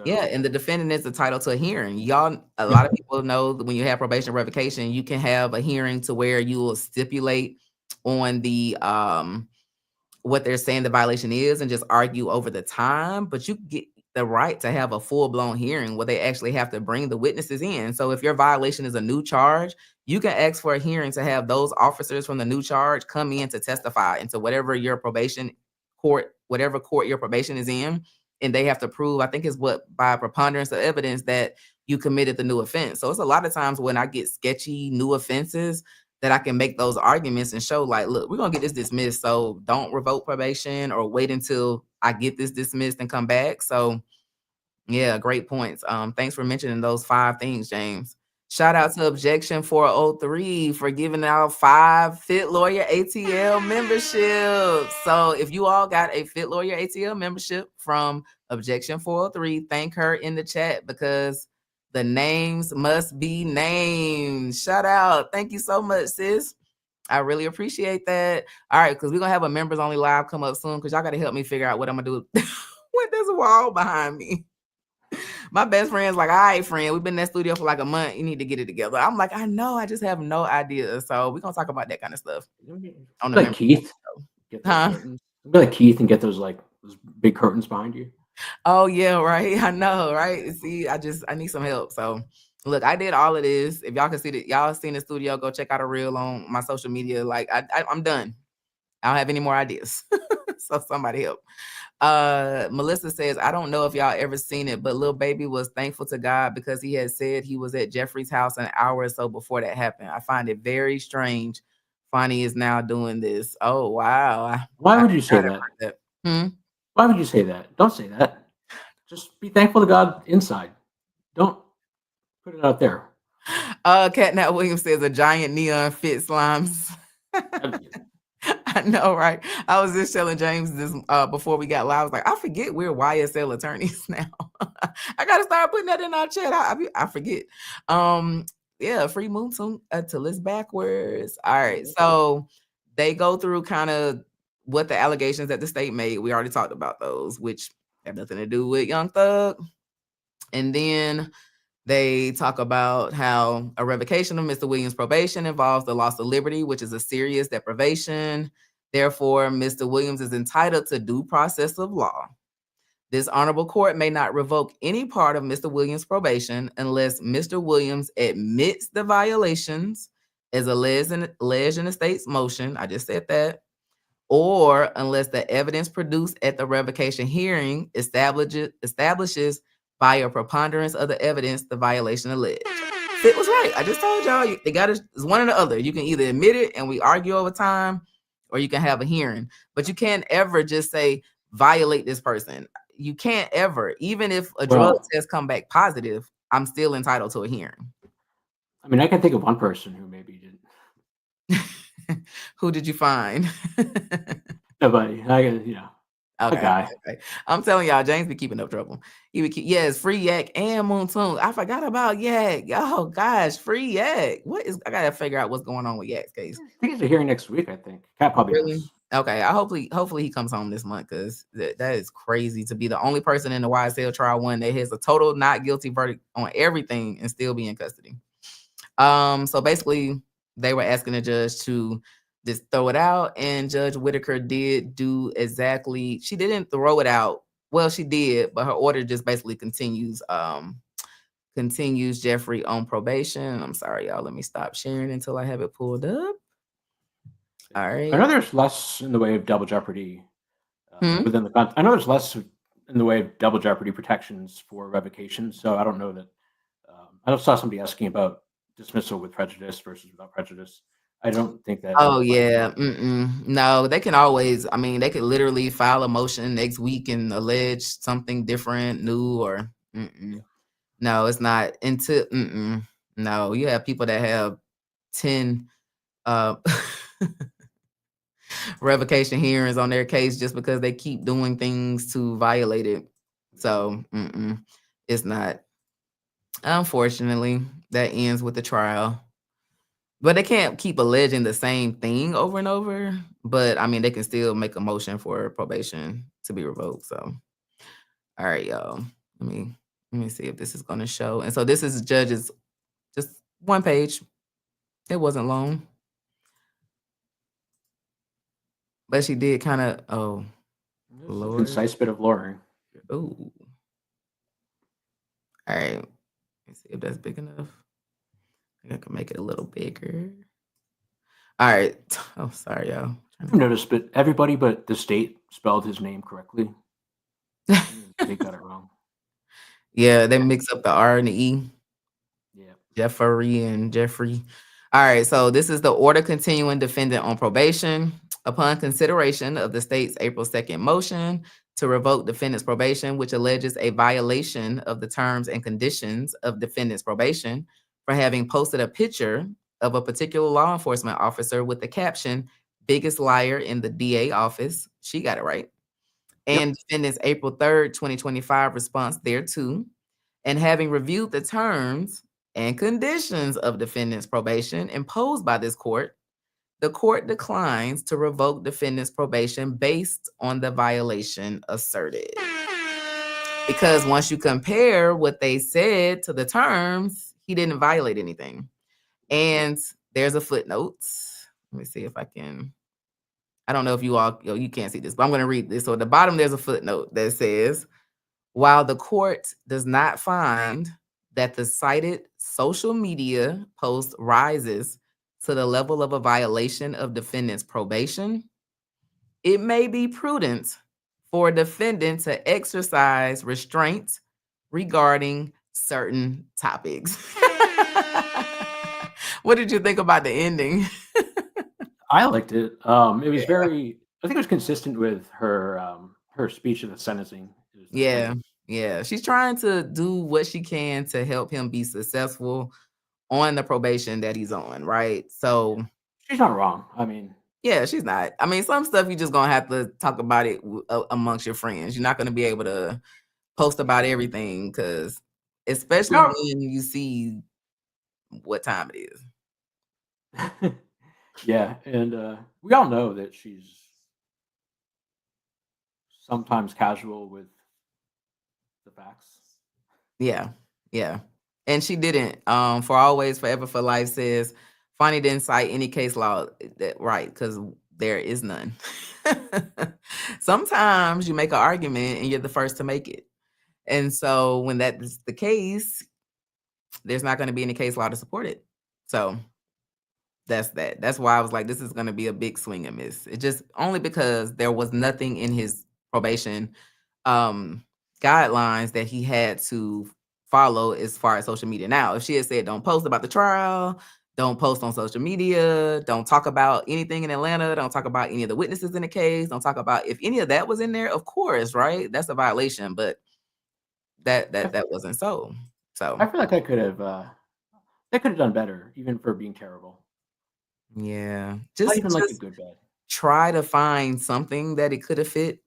Yeah, So and the defendant is entitled to a hearing. Y'all, a lot of people know that when you have probation revocation, you can have a hearing to where you will stipulate on the what they're saying the violation is and just argue over the time, but you get the right to have a full-blown hearing where they actually have to bring the witnesses in. So if your violation is a new charge, you can ask for a hearing to have those officers from the new charge come in to testify into whatever your probation court, whatever court your probation is in, and they have to prove, I think it's what, by preponderance of evidence that you committed the new offense. So it's a lot of times when I get sketchy new offenses that I can make those arguments and show like, look, we're gonna get this dismissed. So don't revoke probation or wait until I get this dismissed and come back. So yeah, great points. Thanks for mentioning those 5 things, James. Shout out to Objection 403 for giving out 5 Fit Lawyer ATL memberships. So if you all got a Fit Lawyer ATL membership from Objection 403, thank her in the chat because the names must be named. Shout out. Thank you so much, sis. I really appreciate that. All right, because we're gonna have a members only live come up soon because y'all gotta help me figure out what I'm gonna do with this wall behind me. My best friend's like, all right, friend, we've been in that studio for like a month. You need to get it together. I'm like, I know, I just have no idea. So we're gonna talk about that kind of stuff on the like member. Keith, get those Huh? curtains. Be like Keith and get those like those big curtains behind you. Oh yeah, right. I know, right? See, I need some help. So look, I did all of this. If y'all can see that, y'all seen the studio, go check out a reel on my social media. Like I'm done. I don't have any more ideas. So somebody help. Melissa says, I don't know if y'all ever seen it, but Lil Baby was thankful to God because he had said he was at Jeffrey's house an hour or so before that happened. I find it very strange. Fonnie is now doing this. Oh wow. Why I would you say forgot that? about that. Hmm? Why would you say that? Don't say that. Just be thankful to God inside. Don't put it out there. Catnap Williams says a giant neon fit slimes. I know, right? I was just telling James this before we got live. I was like, I forget we're YSL attorneys now. I gotta start putting that in our chat. I forget. Yeah, free moon to list backwards. All right, so they go through kind of what the allegations that the state made. We already talked about those, which have nothing to do with Young Thug. And then they talk about how a revocation of Mr. Williams' probation involves the loss of liberty, which is a serious deprivation. Therefore, Mr. Williams is entitled to due process of law. This honorable court may not revoke any part of Mr. Williams' probation unless Mr. Williams admits the violations as alleged in the state's motion. I just said that. Or unless the evidence produced at the revocation hearing establishes by a preponderance of the evidence the violation alleged. Fit was right. I just told y'all they got it's one or the other. You can either admit it and we argue over time, or you can have a hearing. But you can't ever just say violate this person. You can't ever, even if a drug test come back positive, I'm still entitled to a hearing. I mean, I can think of one person who maybe didn't. Who did you find? Nobody. A guy. Okay. I'm telling y'all, James be keeping up trouble. He would keep, yes, free Yak and Moon Toon. I forgot about Yak. Oh gosh, free Yak. I gotta figure out what's going on with Yak's case. I think he's a hearing next week. I think Cat probably knows. Okay. Hopefully he comes home this month because that is crazy to be the only person in the YSL trial one that has a total not guilty verdict on everything and still be in custody. So basically, they were asking the judge to just throw it out, and Judge Whitaker did do exactly. She didn't throw it out. Well, she did, but her order just basically continues Jeffrey on probation. I'm sorry, y'all. Let me stop sharing until I have it pulled up. All right. I know there's less in the way of double jeopardy within the. I know there's less in the way of double jeopardy protections for revocation. So I don't know that. I saw somebody asking about dismissal with prejudice versus without prejudice. I don't think that. Oh yeah, no, they can always. I mean, they could literally file a motion next week and allege something different, new, or no, it's not until no. You have people that have 10 uh revocation hearings on their case just because they keep doing things to violate it. So it's not. Unfortunately, that ends with the trial. But they can't keep alleging the same thing over and over. But I mean, they can still make a motion for probation to be revoked. So, all right, y'all. Let me see if this is going to show. And so this is judge's just one page. It wasn't long, but she did kind of. Oh, Lord. Concise bit of lawyering. Oh, all right. Let's see if that's big enough. I think I can make it a little bigger. All right. Oh, sorry, y'all. I've noticed, but everybody but the state spelled his name correctly. They got it wrong. Yeah, they mix up the R and the E. Yeah. Jeffrey and Jeffrey. All right, so this is the order continuing defendant on probation. Upon consideration of the state's April 2nd motion to revoke defendant's probation, which alleges a violation of the terms and conditions of defendant's probation for having posted a picture of a particular law enforcement officer with the caption, "Biggest liar in the DA office." She got it right. And defendant's April 3rd, 2025 response thereto. And having reviewed the terms and conditions of defendant's probation imposed by this court, the court declines to revoke defendant's probation based on the violation asserted. Because once you compare what they said to the terms, he didn't violate anything. And there's a footnote. Let me see if I can. I don't know if you can't see this, but I'm going to read this. So at the bottom, there's a footnote that says, while the court does not find that the cited social media post rises to the level of a violation of defendant's probation, it may be prudent for a defendant to exercise restraint regarding certain topics. What did you think about the ending? I liked it. It was very. I think it was consistent with her her speech at the sentencing. Yeah. She's trying to do what she can to help him be successful on the probation that he's on, right? So she's not wrong. I mean, yeah, she's not. I mean, some stuff you just gonna have to talk about it amongst your friends. You're not gonna be able to post about everything because, especially when you see what time it is. Yeah, and we all know that she's sometimes casual with the facts. Yeah. And she didn't. For Always, Forever for Life says, Fonnie didn't cite any case law, right? Because there is none. Sometimes you make an argument and you're the first to make it. And so when that is the case, there's not going to be any case law to support it. So that's that. That's why I was like, this is going to be a big swing and miss. It just only because there was nothing in his probation guidelines that he had to follow as far as social media. Now, if she had said, don't post about the trial, don't post on social media, don't talk about anything in Atlanta, don't talk about any of the witnesses in the case, don't talk about if any of that was in there, of course, right? That's a violation, but that wasn't so. So I feel like they could have done better, even for being terrible. Yeah, Not even like a good bad. Try to find something that it could have fit.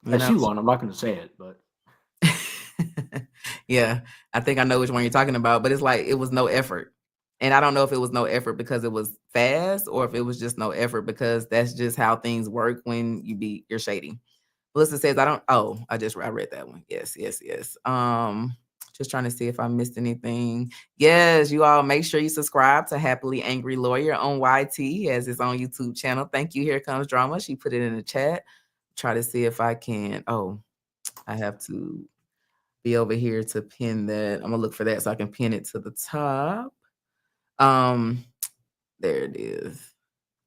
I see one. I'm not going to say it, but yeah, I think I know which one you're talking about. But it's like it was no effort, and I don't know if it was no effort because it was fast or if it was just no effort because that's just how things work when you're shady. Melissa says, I read that one. Yes. Just trying to see if I missed anything. Yes, you all make sure you subscribe to Happily Angry Lawyer on YT. He has his own YouTube channel. Thank you. Here comes Drama. She put it in the chat. Try to see if I can. Oh, I have to be over here to pin that. I'm gonna look for that so I can pin it to the top. There it is.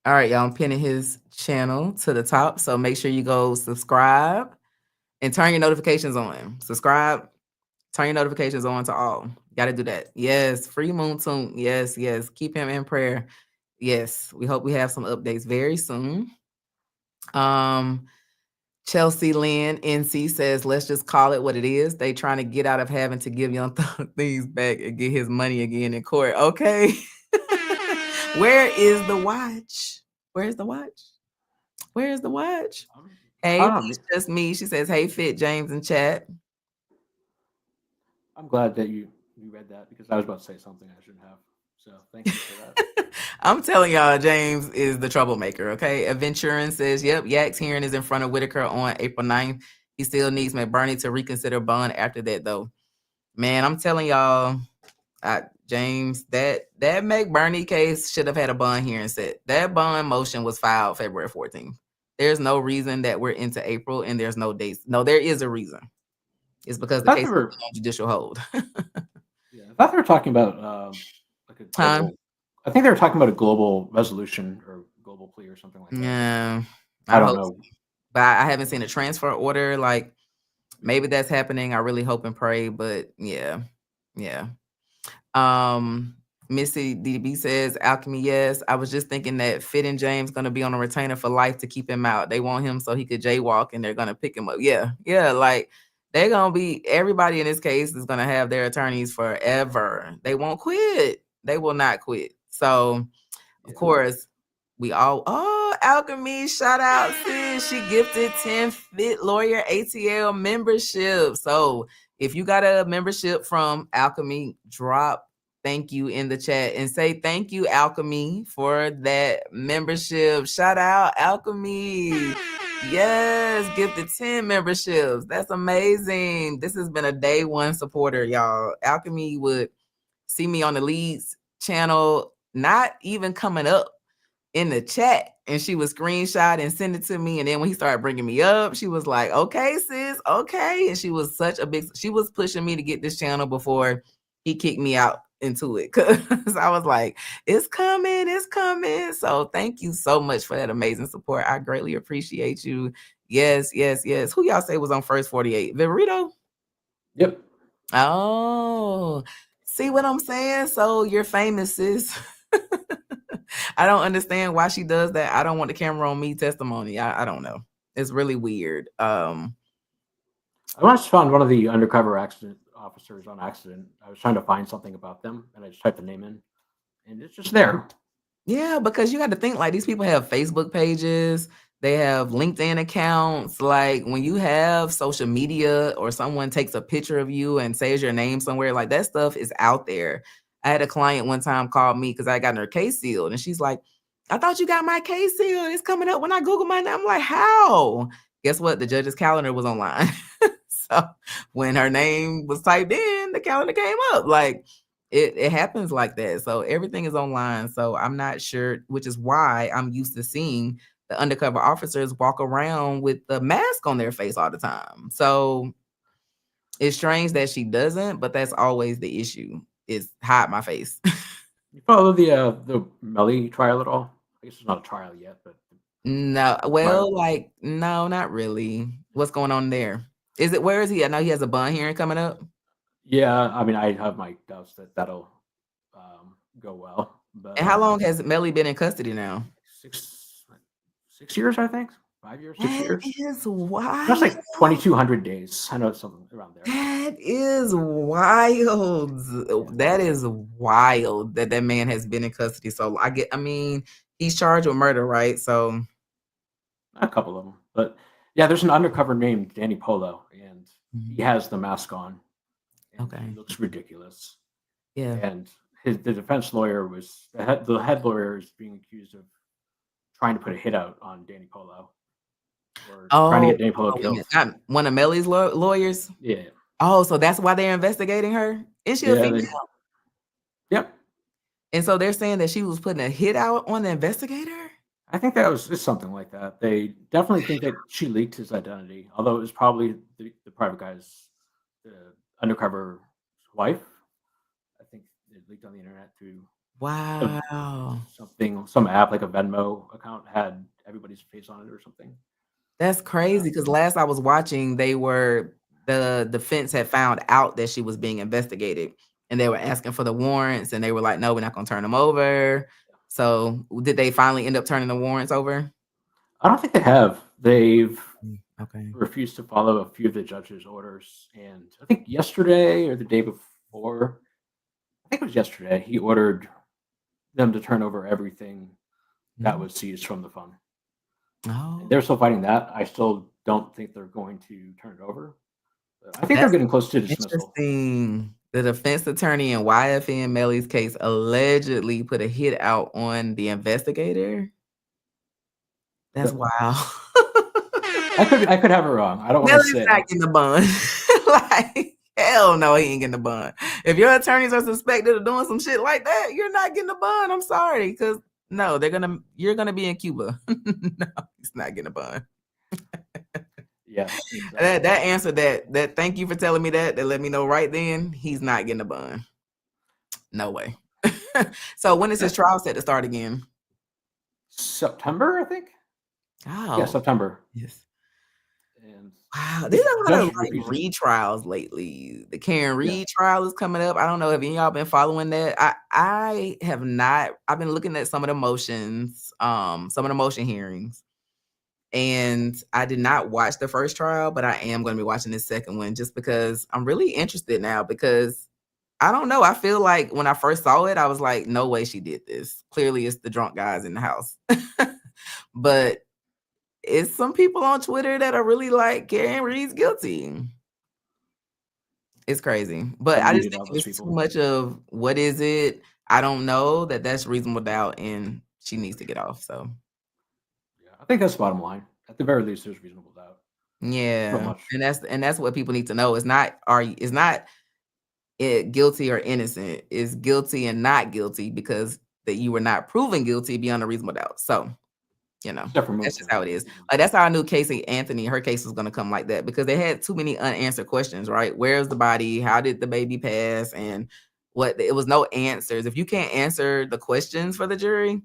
All right, y'all. I'm pinning his channel to the top. So make sure you go subscribe and turn your notifications on. Subscribe, turn your notifications on to all. Got to do that. Yes, free Moon Toon. Yes. Keep him in prayer. Yes, we hope we have some updates very soon. Chelsea Lynn NC says, let's just call it what it is. They trying to get out of having to give Young Thug things back and get his money again in court. Okay. Where is the watch? Where's the watch? Where's the watch? Hey, it's just me. She says, hey, Fit James in chat. I'm glad that you read that because I was about to say something I shouldn't have. So thank you for that. I'm telling y'all, James is the troublemaker, okay? Aventurin says, yep, Yak's hearing is in front of Whitaker on April 9th. He still needs McBurney to reconsider bond after that, though. Man, I'm telling y'all, James, that McBurney case should have had a bond hearing set. That bond motion was filed February 14th. There's no reason that we're into April and there's no dates. No, there is a reason. It's because the case is on judicial hold. Yeah, I thought they were talking about like a global, I think they were talking about a global resolution or global plea or something like that. Yeah, I don't know. But I haven't seen a transfer order. Like maybe that's happening. I really hope and pray, but yeah. Missy DB says, Alchemy, yes. I was just thinking that Fit and James gonna be on a retainer for life to keep him out. They want him so he could jaywalk and they're gonna pick him up. Yeah, like they're gonna be, everybody in this case is gonna have their attorneys forever. They won't quit. They will not quit. So of course, we all, Alchemy, shout out, sis. She gifted 10 Fit Lawyer ATL membership. So if you got a membership from Alchemy, drop thank you in the chat and say thank you, Alchemy, for that membership. Shout out, Alchemy. Yes, gifted 10 memberships. That's amazing. This has been a day one supporter, y'all. Alchemy would see me on the Leads channel, not even coming up in the chat, and she would screenshot and send it to me. And then when he started bringing me up, she was like, okay, sis, okay. And she was she was pushing me to get this channel before he kicked me out into it. Cause I was like, it's coming. So thank you so much for that amazing support. I greatly appreciate you. Yes. Who y'all say was on first 48? Viverito? Yep. Oh, see what I'm saying? So you're famous, sis. I don't understand why she does that. I don't want the camera on me testimony. I don't know. It's really weird. I once found one of the undercover accident officers on accident. I was trying to find something about them, and I just typed the name in, and it's just there. Yeah, because you got to think like these people have Facebook pages, they have LinkedIn accounts. Like when you have social media or someone takes a picture of you and says your name somewhere, like that stuff is out there. I had a client one time call me because I got her case sealed, and she's like, I thought you got my case sealed. It's coming up when I Google my name. I'm like, how? Guess what? The judge's calendar was online. So when her name was typed in, the calendar came up. Like it happens like that. So everything is online. So I'm not sure, which is why I'm used to seeing the undercover officers walk around with the mask on their face all the time. So it's strange that she doesn't, but that's always the issue, is hide my face. You follow the Melly trial at all? I guess it's not a trial yet, but no, well, like, no, not really. What's going on there? Where is he? I know he has a bond hearing coming up. Yeah, I mean, I have my doubts that that'll go well. But and how long has Melly been in custody now? 6 years, I think. 5 years, 6 years. That is wild. That's like 2,200 days. I know it's something around there. That is wild. That is wild that man has been in custody. So I mean, he's charged with murder, right? So a couple of them, but yeah, there's an undercover named Danny Polo, and he has the mask on. Okay, he looks ridiculous. Yeah, and the defense lawyer was the head lawyer is being accused of trying to put a hit out on Danny Polo, or trying to get Danny Polo killed. Not one of Melly's lawyers. Yeah. Oh, so that's why they're investigating her. Is she a female? Yep. And so they're saying that she was putting a hit out on the investigator? I think that was just something like that. They definitely think that she leaked his identity, although it was probably the private guy's undercover wife. I think it leaked on the internet through some app like a Venmo account had everybody's face on it or something. That's crazy, because last I was watching, the defense had found out that she was being investigated, and they were asking for the warrants, and they were like, no, we're not going to turn them over. So did they finally end up turning the warrants over? I don't think they have. They've Okay. refused to follow a few of the judge's orders. And I think yesterday or the day before, I think it was yesterday, he ordered them to turn over everything that was seized from the phone. Oh, And they're still fighting that. I still don't think they're going to turn it over. I think they're that's getting close to dismissal. interesting. The defense attorney in YFN Melly's case allegedly put a hit out on the investigator. That's Yep. wild. I could have it wrong. I don't want to Melly's say. not getting the bond. Like, hell no, he ain't getting the bond. If your attorneys are suspected of doing some shit like that, you're not getting the bond. I'm sorry, because no, you're gonna be in Cuba. No, he's not getting a bond. Yeah. That answer that thank you for telling me that let me know right then he's not getting a bond. No way. So when is his trial set to start again? September, I think. Oh, Yeah, September. yes. And Wow, there's a lot of Judge like refused. retrials lately. The Karen Reed trial is coming up. I don't know if any of y'all been following that. I have not. I've been looking at some of the motions, some of the motion hearings, and I did not watch the first trial, but I am going to be watching this second one just because I'm really interested now. Because I don't know. I feel like when I first saw it, I was like, no way she did this. Clearly, it's the drunk guys in the house. But it's some people on Twitter that are really like Karen Reed's guilty. It's crazy. But I just muted think all if those it's too people. much of what is it, I don't know, that's reasonable doubt and she needs to get off. So Yeah, I think that's the bottom line. At the very least, there's reasonable doubt. yeah. much. And that's what people need to know. It's not guilty or innocent. It's guilty and not guilty because that you were not proven guilty beyond a reasonable doubt. So you know, Except for that's just motion. how it is. Like that's how I knew Casey Anthony, her case was gonna come like that because they had too many unanswered questions, right? Where's the body? How did the baby pass? And what it was no answers. If you can't answer the questions for the jury,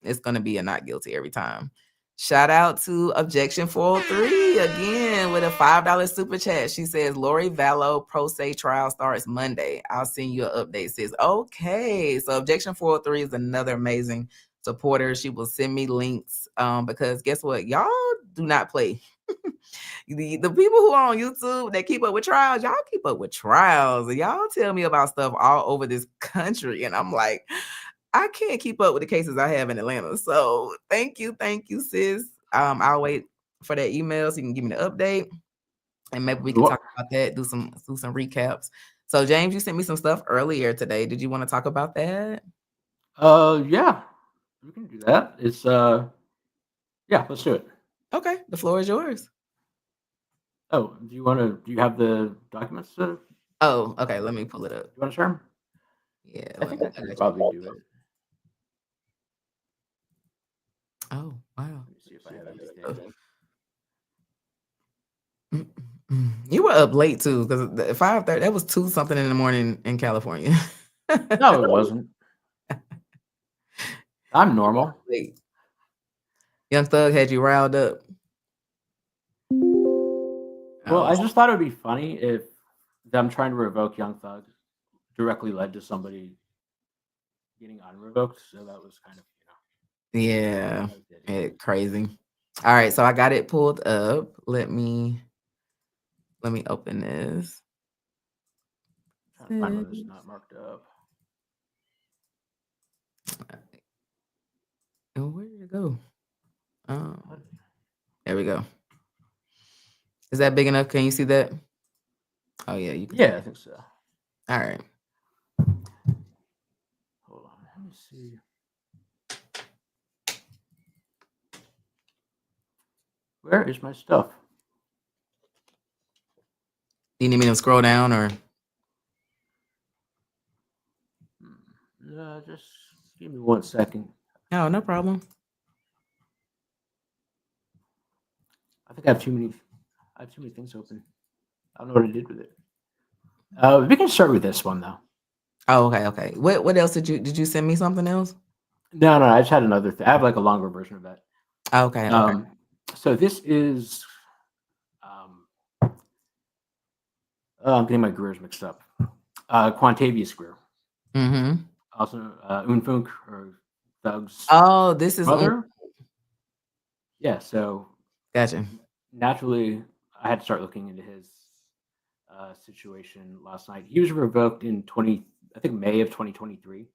it's gonna be a not guilty every time. Shout out to Objection 403 again with a $5 super chat. She says Lori Vallow pro se trial starts Monday. I'll send you an update. Says okay. So Objection 403 is another amazing supporter. She will send me links because guess what? Y'all do not play. The people who are on YouTube that keep up with trials, y'all keep up with trials. Y'all tell me about stuff all over this country, and I'm like, I can't keep up with the cases I have in Atlanta. So thank you, sis. I'll wait for that email so you can give me the update, and maybe we can talk about that. Do some recaps. So James, you sent me some stuff earlier today. Did you want to talk about that? Yeah, we can do that. It's yeah, let's do it. Okay, the floor is yours. Oh, do you have the documents? Oh, okay. Let me pull it up. Do you want to share them? Yeah, I think I can probably do it. Oh, wow. Let me see if I have anything. You were up late too, because 5:30. That was 2 something in the morning in California. No, it wasn't. I'm normal. Wait. Young Thug had you riled up. Well, I just thought it would be funny if them trying to revoke Young Thug directly led to somebody getting unrevoked. So that was kind of, yeah, crazy. All right, so I got it pulled up. Let me open this. I'm trying to find where this is not marked up. Oh, where did it go? There we go. Is that big enough? Can you see that? Oh yeah, you can. Yeah, I think so. All right. Hold on, let me see. Where is my stuff? You need me to scroll down or? No, just give me 1 second. No, no problem. I think I have too many things open. I don't know what I did with it. We can start with this one though. Oh, okay. What else did you send me something else? No, I just had another thing. I have like a longer version of that. Okay. So this is I'm getting my Grewers mixed up. Quantavious Greer. Mm-hmm. Also Unfunk or Thug's Oh, this is brother. Yeah, so gotcha. naturally, I had to start looking into his situation last night. He was revoked in May of 2023. It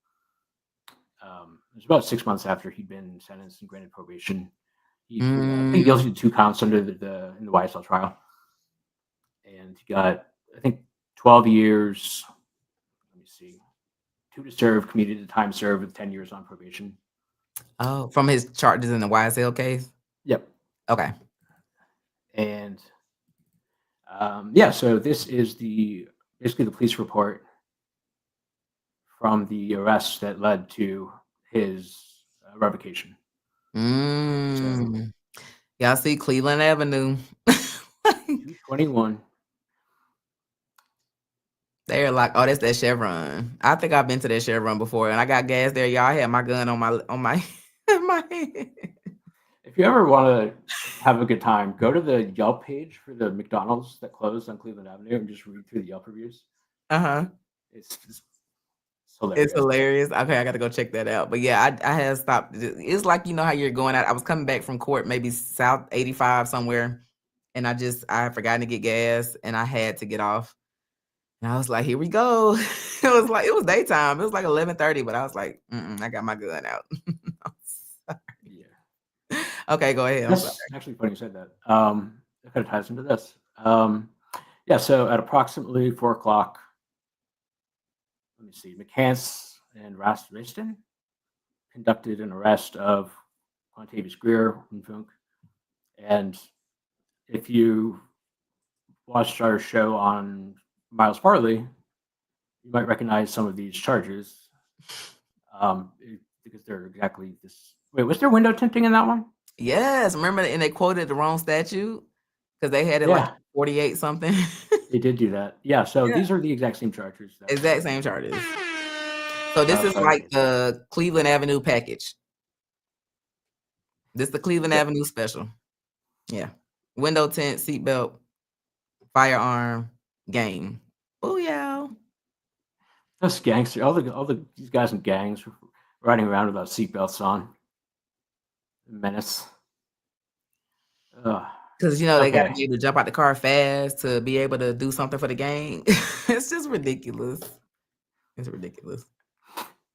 was about 6 months after he'd been sentenced and granted probation. He'd been pleaded guilty to 2 counts under in the YSL trial, and he got, I think, 12 years. Let me see, 2 to serve, commuted to time served with 10 years on probation. Oh, from his charges in the YSL case. Yep. Okay. And yeah, so this is basically the police report from the arrest that led to his revocation. Y'all see Cleveland Avenue. 221. They're like, oh, that's that Chevron. I think I've been to that Chevron before, and I got gas there. Y'all, I had my gun on my my hand. If you ever want to have a good time, go to the Yelp page for the McDonald's that closed on Cleveland Avenue and just read through the Yelp reviews. It's hilarious. It's hilarious. Okay, I got to go check that out. But yeah, I had stopped. It's like, you know how you're going out. I was coming back from court, maybe South 85 somewhere, and I had forgotten to get gas, and I had to get off. And I was like, here we go. It was daytime. It was like 11:30, but I was like, I got my gun out. Yeah. Okay, go ahead. That's actually funny you said that. It kind of ties into this. Yeah, so at approximately 4 o'clock, let me see, McCants and Raston conducted an arrest of Quantavious Greer and Funk. And if you watched our show on Miles Farley, you might recognize some of these charges because they're exactly this. Wait, was there window tinting in that one? Yes, remember, and they quoted the wrong statute because they had it like 48 something. They did do that. Yeah, so these are the exact same charges. Exact same charges. So this is like the Cleveland Avenue package. This is the Cleveland Avenue special. Yeah. Window tint, seatbelt, firearm, gang. Oh yeah. Those gangsters, these guys in gangs riding around without seatbelts on. Menace. Because they got to be able to jump out the car fast to be able to do something for the gang. It's just ridiculous. It's ridiculous.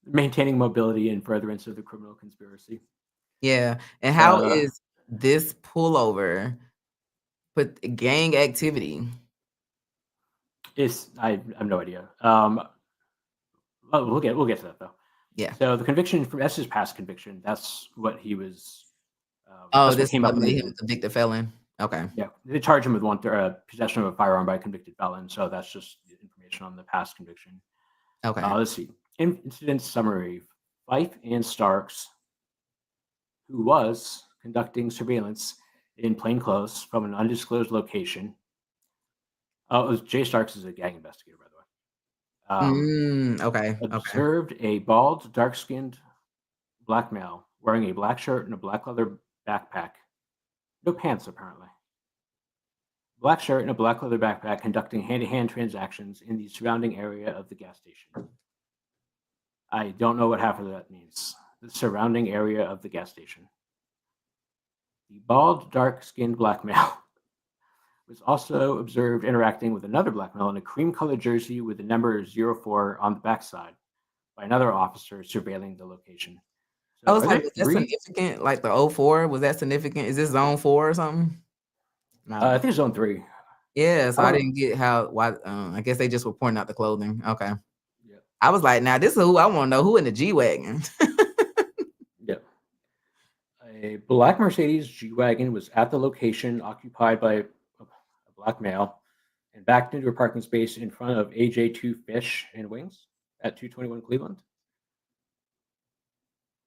Maintaining mobility in furtherance of the criminal conspiracy. Yeah. And how is this pullover but gang activity? I have no idea. We'll get to that though. Yeah. So the conviction that's his past conviction. That's what he was. This made him a convicted felon. Okay. Yeah, they charge him with possession of a firearm by a convicted felon. So that's just information on the past conviction. Okay. Let's see. Incident summary: Fife and Starks, who was conducting surveillance in plain clothes from an undisclosed location. Jay Starks is a gang investigator, by the way. Okay. Observed a bald, dark-skinned black male wearing a black shirt and a black leather backpack. No pants, apparently. Black shirt and a black leather backpack conducting hand-to-hand transactions in the surrounding area of the gas station. I don't know what half of that means. The surrounding area of the gas station. The bald, dark-skinned black male was also observed interacting with another black male in a cream-colored jersey with the number 04 on the backside by another officer surveilling the location. So I was like, was that significant? Like the 04, was that significant? Is this zone 4 or something? No. I think it's zone 3. Yeah, so I didn't get why. I guess they just were pointing out the clothing. Okay. Yeah. I was like, now this is who I want to know. Who in the G-Wagon? Yeah. A black Mercedes G-Wagon was at the location occupied by a black male and backed into a parking space in front of AJ2 Fish and Wings at 221 Cleveland.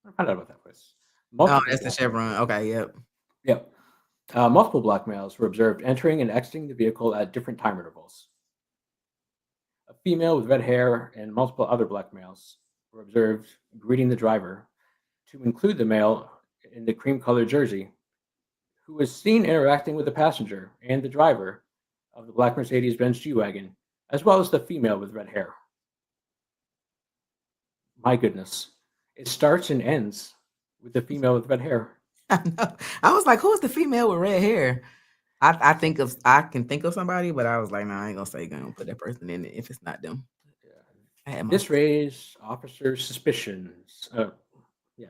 I found out about that place. That's the Chevron. Okay, yep. Yep. Multiple black males were observed entering and exiting the vehicle at different time intervals. A female with red hair and multiple other black males were observed greeting the driver, to include the male in the cream-colored jersey, who was seen interacting with the passenger and the driver of the black Mercedes-Benz G-Wagon, as well as the female with red hair. My goodness. It starts and ends with the female with red hair. I know. I was like, who's the female with red hair? I can think of somebody, but I was like, nah, I ain't gonna say gonna put that person in it if it's not them. I had my This raised officers' suspicions.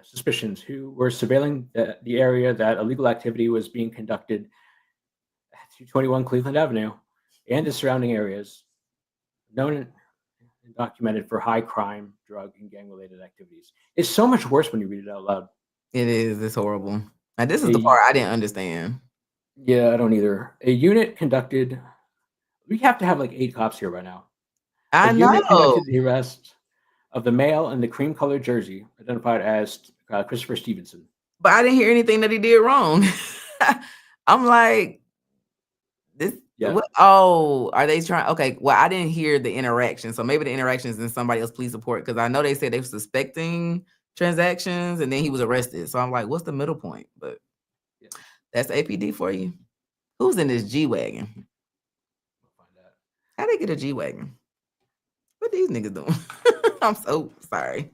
Suspicions who were surveilling the area that illegal activity was being conducted at 221 Cleveland Avenue and the surrounding areas, known and documented for high crime, drug, and gang-related activities. It's so much worse when you read it out loud. It is. It's horrible. And this is the part I didn't understand. Yeah, I don't either. A unit conducted. We have to have like 8 cops here by now. I A unit know. conducted the arrest of the male in the cream-colored jersey, identified as Christopher Stevenson. But I didn't hear anything that he did wrong. I'm like, this. Yeah. What? Oh, are they trying? Okay. Well, I didn't hear the interaction, so maybe the interaction is in somebody else's police report because I know they said they were suspecting transactions, and then he was arrested. So I'm like, what's the middle point? But Yeah. that's APD for you. Who's in this G wagon? We'll find out. How they get a G wagon? What these niggas doing? I'm so sorry.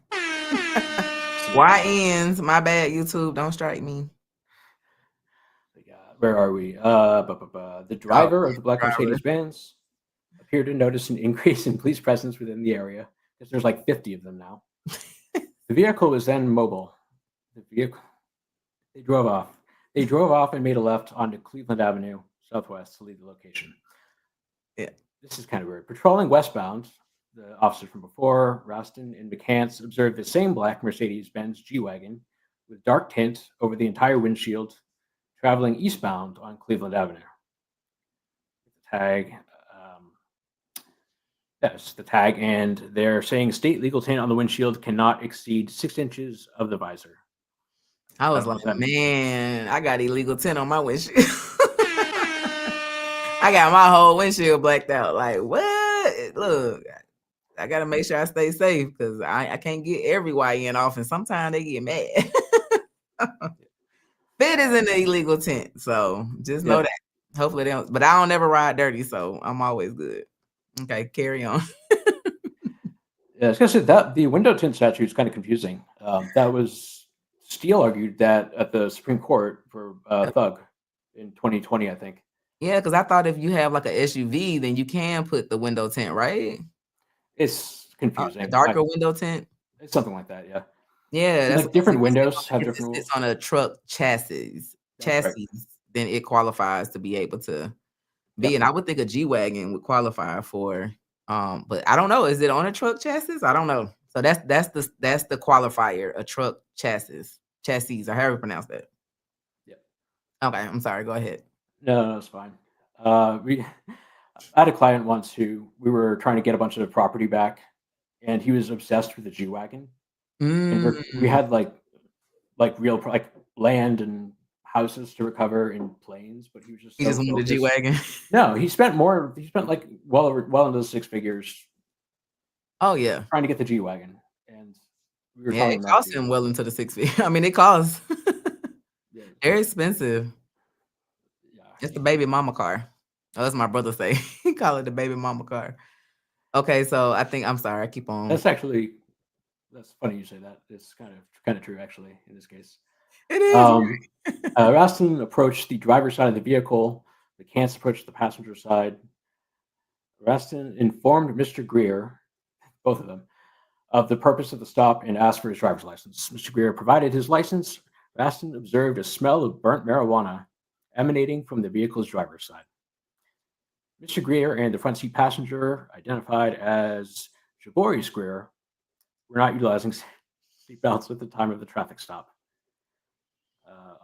YNs, my bad. YouTube, don't strike me. Where are we? The driver of the black Mercedes Benz appeared to notice an increase in police presence within the area because there's like 50 of them now. The vehicle was then mobile. They drove off. They drove off and made a left onto Cleveland Avenue Southwest to leave the location. Yeah, this is kind of weird. Patrolling westbound, the officers from before, Raston and McCants, observed the same black Mercedes-Benz G-Wagon with dark tint over the entire windshield, traveling eastbound on Cleveland Avenue. The tag, yes, the tag, and they're saying state legal tint on the windshield cannot exceed 6 inches of the visor. I was like, man, I got illegal tint on my windshield. I got my whole windshield blacked out. Like, what? Look, I gotta make sure I stay safe because I can't get every YN off, and sometimes they get mad. Fit is in the illegal tint, so just know that. Hopefully they don't, but I don't ever ride dirty, so I'm always good. Okay, carry on. Yeah, I was gonna say that the window tint statute is kind of confusing. That was Steele argued that at the Supreme Court for Thug in 2020, I think. Yeah, because I thought if you have like an SUV, then you can put the window tint, right? It's confusing. A darker window tint. It's something like that, yeah. Yeah, that's like different windows have different rules. It's on a truck chassis, then it qualifies to be able to be. Yep. And I would think a G-Wagon would qualify for, but I don't know. Is it on a truck chassis? I don't know. So that's the qualifier, a truck chassis, or however you pronounce that. Yep. Okay, I'm sorry. Go ahead. No, it's fine. I had a client once who we were trying to get a bunch of the property back, and he was obsessed with the G-Wagon. And we had like real land and houses to recover in planes, but he was just he just wanted a G-Wagon. No, he spent like well into the 6 figures. Oh yeah, trying to get the G-Wagon, and we were it cost him well into the 6 figures. I mean, it costs. They're expensive. Yeah, it's the baby mama car. Oh, that's my brother say. He call it the baby mama car. Okay, so I'm sorry. I keep on. That's funny you say that. It's kind of true, actually, in this case. It is. Raston approached the driver's side of the vehicle. The Cants approached the passenger side. Raston informed Mr. Greer, both of them, of the purpose of the stop and asked for his driver's license. Mr. Greer provided his license. Raston observed a smell of burnt marijuana emanating from the vehicle's driver's side. Mr. Greer and the front seat passenger, identified as Jaboris Greer, were not utilizing seatbelts at the time of the traffic stop.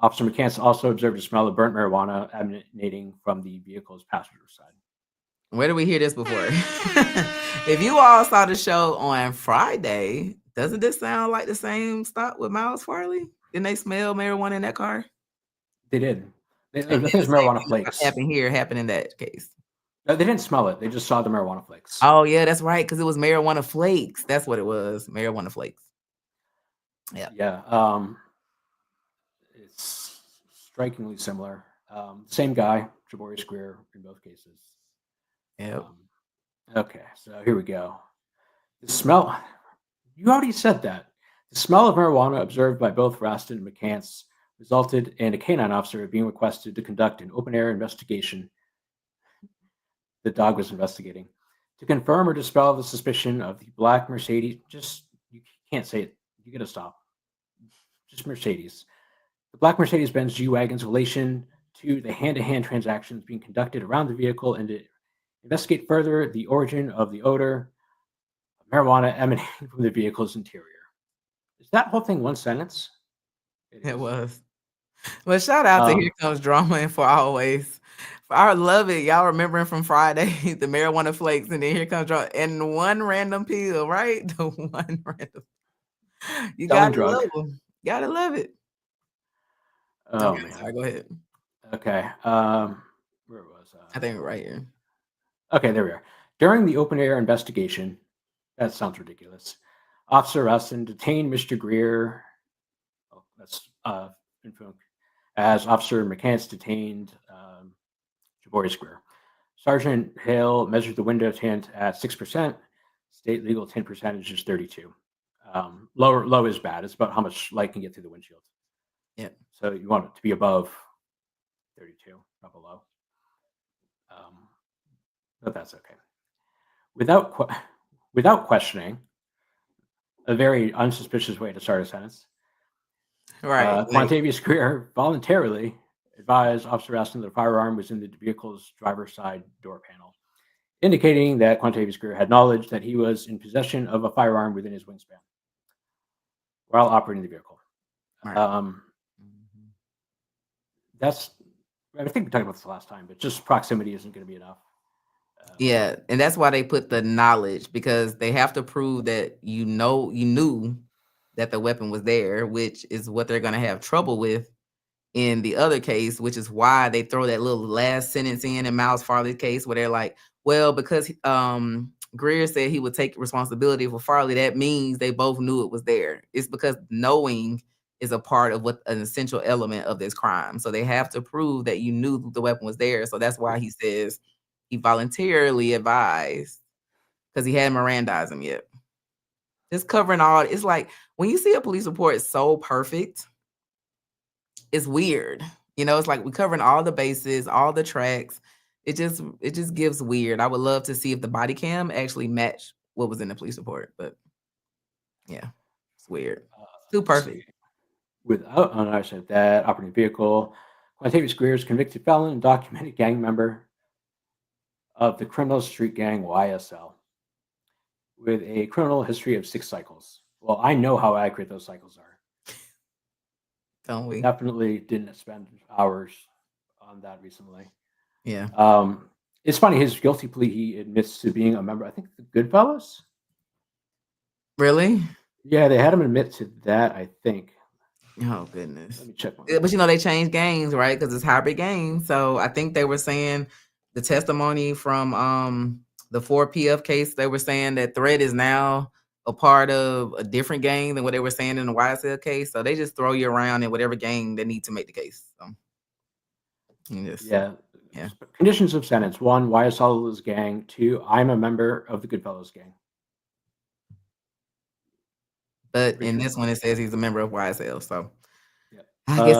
Officer McCants also observed a smell of burnt marijuana emanating from the vehicle's passenger side. Where did we hear this before? If you all saw the show on Friday, doesn't this sound like the same stop with Miles Farley? Didn't they smell marijuana in that car? They did. I think it was marijuana flakes. Happened in that case. No, they didn't smell it. They just saw the marijuana flakes. Oh, yeah, that's right, because it was marijuana flakes. That's what it was, marijuana flakes. Yeah. Yeah. It's strikingly similar. Same guy, Jaboris Greer, in both cases. Yeah. Okay, so here we go. The smell. You already said that. The smell of marijuana observed by both Raston and McCants resulted in a canine officer being requested to conduct an open-air investigation the dog was investigating to confirm or dispel the suspicion of the black Mercedes. Just, you can't say it. You gotta stop. Just Mercedes. The black Mercedes-Benz G-Wagon's relation to the hand-to-hand transactions being conducted around the vehicle and to investigate further the origin of the odor of marijuana emanating from the vehicle's interior. Is that whole thing one sentence? It was. Well, shout out to Here Comes Drama and For Always. I love it. Y'all remembering from Friday, the marijuana flakes, and then Here Comes Drama. And one random pill, right? The one random. You Selling gotta drug. love them. Gotta love it. Oh, Okay, man. sorry, go ahead. Okay. Where was I think we're right here. Okay, there we are. During the open air investigation, that sounds ridiculous. Officer Rustin detained Mr. Greer. Oh, that's info. As Officer McCants detained Jaborius Greer. Sergeant Hale measured the window tint at 6%. State legal tint percentage is 32. Low is bad. It's about how much light can get through the windshield. Yeah. So you want it to be above 32, not below. But that's okay. Without questioning, a very unsuspicious way to start a sentence. Right. Quantavious Greer voluntarily advised Officer Aston that a firearm was in the vehicle's driver's side door panel, indicating that Quantavious Greer had knowledge that he was in possession of a firearm within his wingspan while operating the vehicle. Right. I think we talked about this last time, but just proximity isn't going to be enough. Yeah, and that's why they put the knowledge, because they have to prove that you knew that the weapon was there, which is what they're going to have trouble with in the other case, which is why they throw that little last sentence in Miles Farley's case where they're like, well, because Greer said he would take responsibility for Farley, that means they both knew it was there. It's because knowing is a part of what an essential element of this crime. So they have to prove that you knew the weapon was there. So that's why he says he voluntarily advised, because he hadn't Mirandized him yet. Just covering all. It's like when you see a police report, it's so perfect. It's weird. It's like we're covering all the bases, all the tracks. It just gives weird. I would love to see if the body cam actually matched what was in the police report, but yeah, it's weird. Too perfect. Without ownership, that operating vehicle, Quantavious Greer is convicted felon and documented gang member of the criminal street gang YSL with a criminal history of 6 cycles. Well, I know how accurate those cycles are. Don't we? Definitely didn't spend hours on that recently. Yeah. It's funny, his guilty plea, he admits to being a member, I think, the Goodfellas. Really? Yeah, they had him admit to that, I think. Oh, goodness. Let me check. But they changed gangs, right? Because it's hybrid gangs. So I think they were saying the testimony from the 4PF case, they were saying that Threat is now a part of a different gang than what they were saying in the YSL case. So they just throw you around in whatever gang they need to make the case. So yeah. Conditions of sentence: 1, YSL's gang. 2, I'm a member of the Goodfellas gang. But in this one, it says he's a member of YSL. So yeah. I guess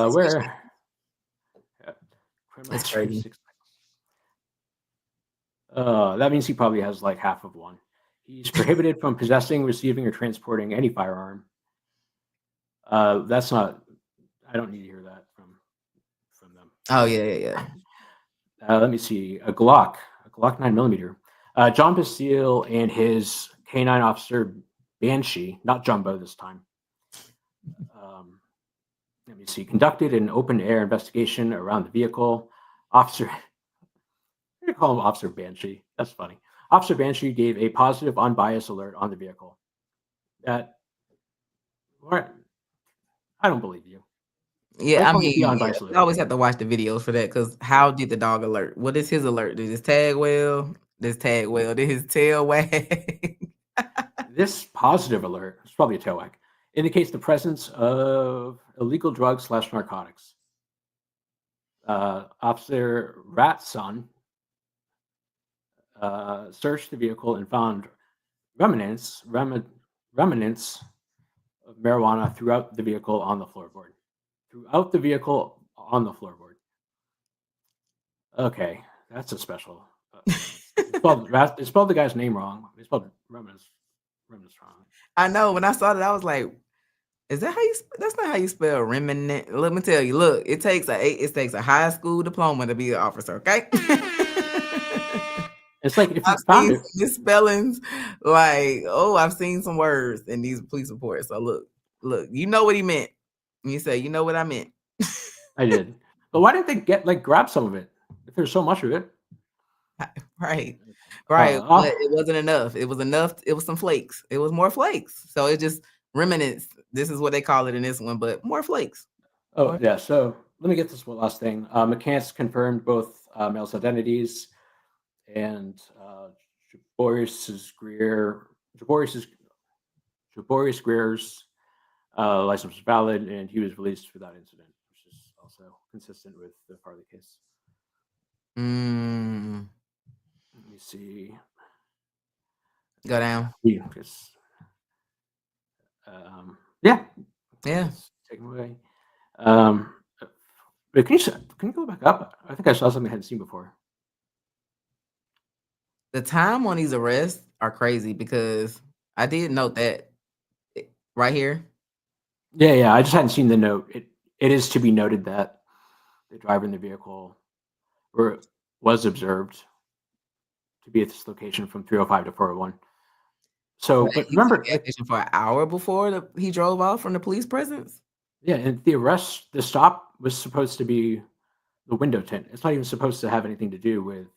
it's crazy. That means he probably has like half of one. He's prohibited from possessing, receiving, or transporting any firearm. That's not. I don't need to hear that from them. Oh yeah. Let me see. A Glock 9mm. John Bastille and his canine officer Banshee, not Jumbo this time. Let me see. Conducted an open air investigation around the vehicle. Officer, I'm going to call him Officer Banshee. That's funny. Officer Banshee gave a positive, unbiased alert on the vehicle. I don't believe you. Yeah, I mean, you always have to watch the videos for that, because how did the dog alert? What is his alert? Did his tag well? Did his tail wag? This positive alert, it's probably a tail wag, indicates the presence of illegal drugs / narcotics. Officer Ratson searched the vehicle and found remnants of marijuana throughout the vehicle on the floorboard. Throughout the vehicle on the floorboard. Okay, that's a special. They spelled the guy's name wrong. They spelled Remus wrong. I know. When I saw that, I was like, "Is that how you? That's not how you spell remnant." Let me tell you. Look, it takes a high school diploma to be an officer. Okay. It's like if you I've found seen it, some misspellings. Like, oh, I've seen some words in these police reports. So look, you know what he meant. And you say, you know what I meant. I did. But why didn't they grab some of it if there's so much of it? Right. But Oh, it wasn't enough. It was enough. It was some flakes. It was more flakes. So it just remnants. This is what they call it in this one, but more flakes. oh yeah. So let me get this one last thing. McCants confirmed both males' identities, and Jaborius Greer's license was valid, and he was released without incident, which is also consistent with the Farley case. Mm, Let me see. go down. Yeah. Yeah. Yeah. Let's take him away. Wait, can you go back up? I think I saw something I hadn't seen before. The time on these arrests are crazy because I did note that right here. Yeah. I just hadn't seen the note. It is to be noted that the driver in the vehicle was observed to be at this location from 305 to 401. So, But but he was at remember, the gas station for an hour before he drove off from the police presence. yeah, and the stop was supposed to be the window tint. It's not even supposed to have anything to do with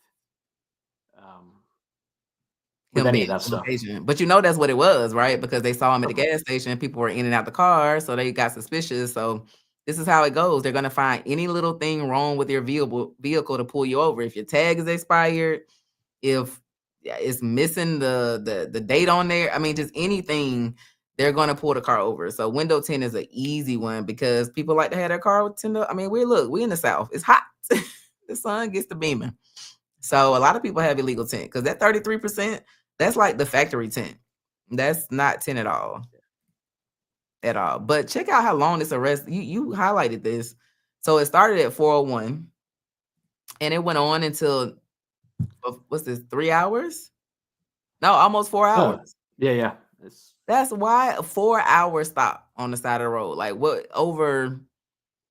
Him any being of that at the stuff. location. But that's what it was, right? Because they saw him at the gas station. People were in and out the car, so they got suspicious. So this is how it goes. They're gonna find any little thing wrong with your vehicle to pull you over. If your tag is expired, if it's missing the date on there, I mean, just anything, they're gonna pull the car over. So window tint is an easy one because people like to have their car tint up. I mean, we in the South. It's hot. The sun gets the beaming. So a lot of people have illegal tint because that 33%, that's like the factory tint. That's not tint at all. At all. But check out how long this arrest, you highlighted this. So it started at 401 and it went on until what's this, 3 hours? No, almost 4 hours. Yeah. That's why a 4-hour stop on the side of the road. Like what, over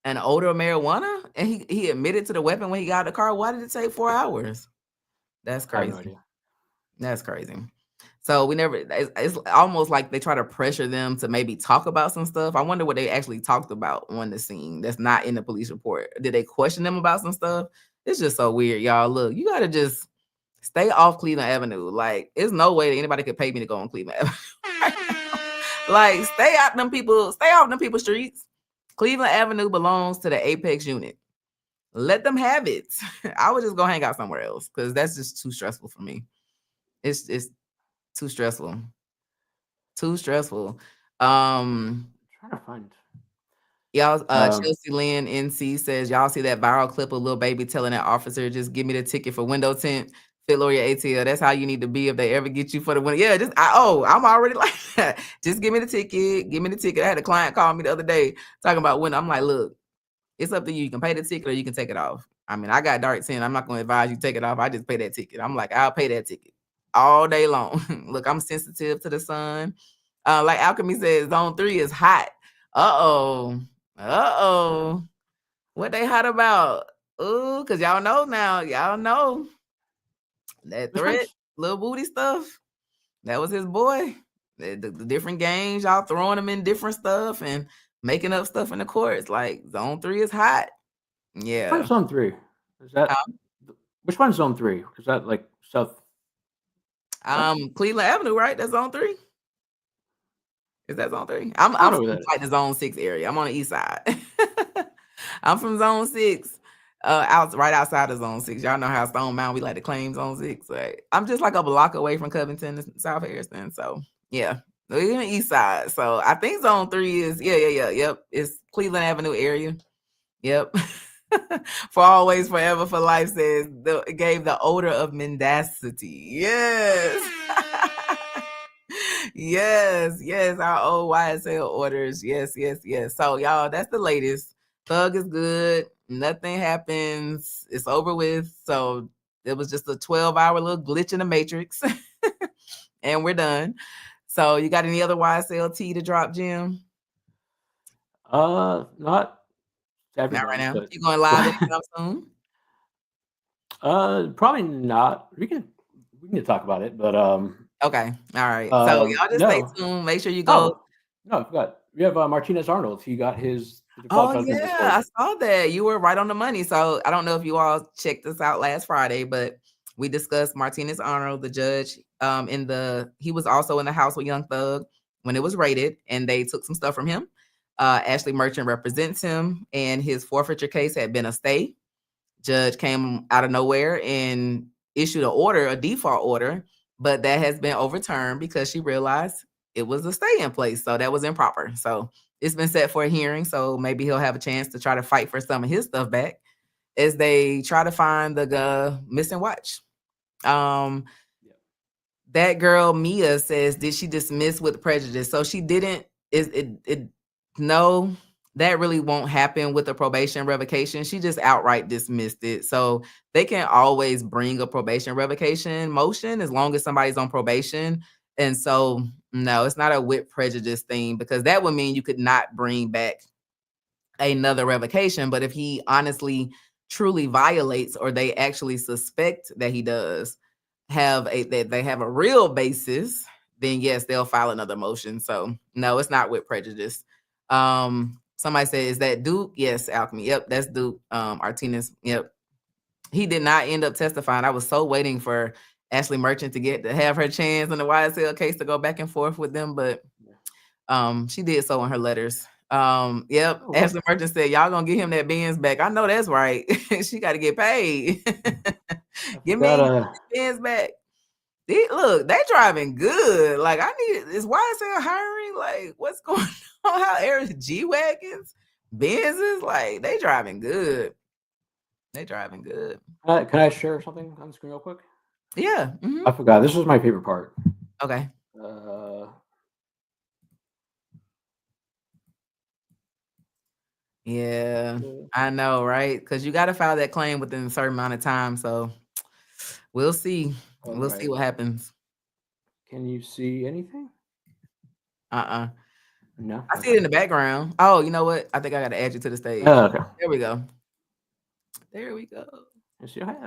an odor of marijuana? And he admitted to the weapon when he got out of the car. Why did it take 4 hours? That's I have no crazy. idea. That's crazy. So it's almost like they try to pressure them to maybe talk about some stuff. I wonder what they actually talked about on the scene that's not in the police report. Did they question them about some stuff? It's just so weird, y'all. Look, you got to just stay off Cleveland Avenue. Like, there's no way that anybody could pay me to go on Cleveland Avenue. Like, stay off them people's streets. Cleveland Avenue belongs to the Apex unit. Let them have it. I would just go hang out somewhere else because that's just too stressful for me. It's too stressful. Too stressful. I'm trying to find. Y'all, Chelsea Lynn NC says, y'all see that viral clip of Lil Baby telling that officer, just give me the ticket for window tint, fit lower your ATL. That's how you need to be if they ever get you for the window. Yeah, I'm already like that. Just give me the ticket. Give me the ticket. I had a client call me the other day talking about window. I'm like, look, it's up to you. You can pay the ticket or you can take it off. I mean, I got dark tint. I'm not going to advise you take it off. I just pay that ticket. I'm like, I'll pay that ticket all day long. Look, I'm sensitive to the sun. Like Alchemy says, zone 3 is hot. Uh-oh. What they hot about? Ooh, because y'all know now. Y'all know that threat, little booty stuff. That was his boy. The different games, y'all throwing him in different stuff and making up stuff in the courts. Like, zone 3 is hot. Yeah. Which one's zone 3? Is that which one's zone 3? Is that like south? Cleveland Avenue, right? That's zone 3. Is that zone 3? I'm from like the zone 6 area. I'm on the east side. I'm from zone 6. Right outside of zone 6. Y'all know how Stone Mountain, we like to claim zone 6. Right? I'm just like a block away from Covington and South Harrison. So yeah, we're on the east side. So I think zone 3 is yep. It's Cleveland Avenue area. Yep. For always, forever, for life says it gave the odor of mendacity. Yes. Yes, our old YSL orders. Yes. So y'all, that's the latest. Thug is good. Nothing happens. It's over with. So it was just a 12-hour little glitch in the matrix. And we're done. So you got any other YSLT to drop, Jim? Not Not right everybody, now. but You going live anytime soon? probably not. We can talk about it, but Okay. All right. So y'all just stay no. tuned. Make sure you go. Oh no, I forgot. We have Martinez Arnold. He got his default Oh judgment yeah, I restored. saw that. You were right on the money. So I don't know if you all checked this out last Friday, but we discussed Martinez Arnold, the judge. He was also in the house with Young Thug when it was raided, and they took some stuff from him. Ashley Merchant represents him, and his forfeiture case had been a stay. Judge came out of nowhere and issued a default order, but that has been overturned because she realized it was a stay in place. So that was improper. So it's been set for a hearing. So maybe he'll have a chance to try to fight for some of his stuff back as they try to find the missing watch. That girl Mia says, did she dismiss with prejudice? So she didn't. No, that really won't happen with a probation revocation. She just outright dismissed it. So they can always bring a probation revocation motion as long as somebody's on probation. And so no, it's not a with prejudice thing, because that would mean you could not bring back another revocation. But if he honestly truly violates, or they actually suspect that he does they have a real basis, then yes, they'll file another motion. So no, it's not with prejudice. Somebody said, is that Duke? Yes, Alchemy. Yep, that's Duke. Martinez. Yep. He did not end up testifying. I was so waiting for Ashley Merchant to have her chance in the YSL case to go back and forth with them, but she did so in her letters. Yep. Oh, Ashley Merchant said, y'all gonna get him that Benz back. I know that's right. She got to get paid. Give me Benz back. Look, they driving good. Like, I need, is YSL hiring? Like, what's going on? How areas G-Wagons, Benzes, like, they driving good. They driving good. Can I share something on the screen real quick? Yeah. I forgot. This was my favorite part. Okay. Yeah, I know, right? Because you got to file that claim within a certain amount of time. So we'll see. We'll see what happens. Can you see anything? No. I see it in the background. Oh, you know what? I think I got to add you to the stage. Oh, okay. There we go. There we go.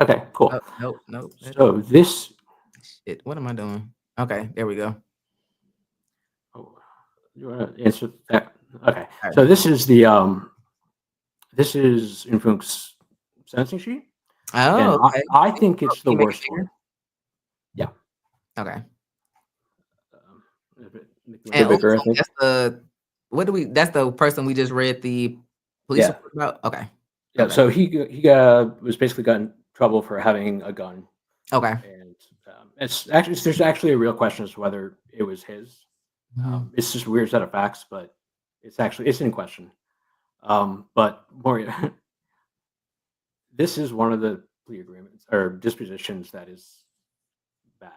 Okay, cool. Oh, nope. So this. Shit, what am I doing? Okay, there we go. Oh, you want to answer that? Okay. So this is the this is Infunc's sentencing sheet. Oh, okay. I think it's the worst one. Yeah. Okay. And bigger, that's that's the person we just read the police report about? Okay. Yeah, okay. So he was basically got in trouble for having a gun. Okay. And there's actually a real question as to whether it was his. It's just a weird set of facts, but it's in question. But more, this is one of the plea agreements or dispositions that is bad.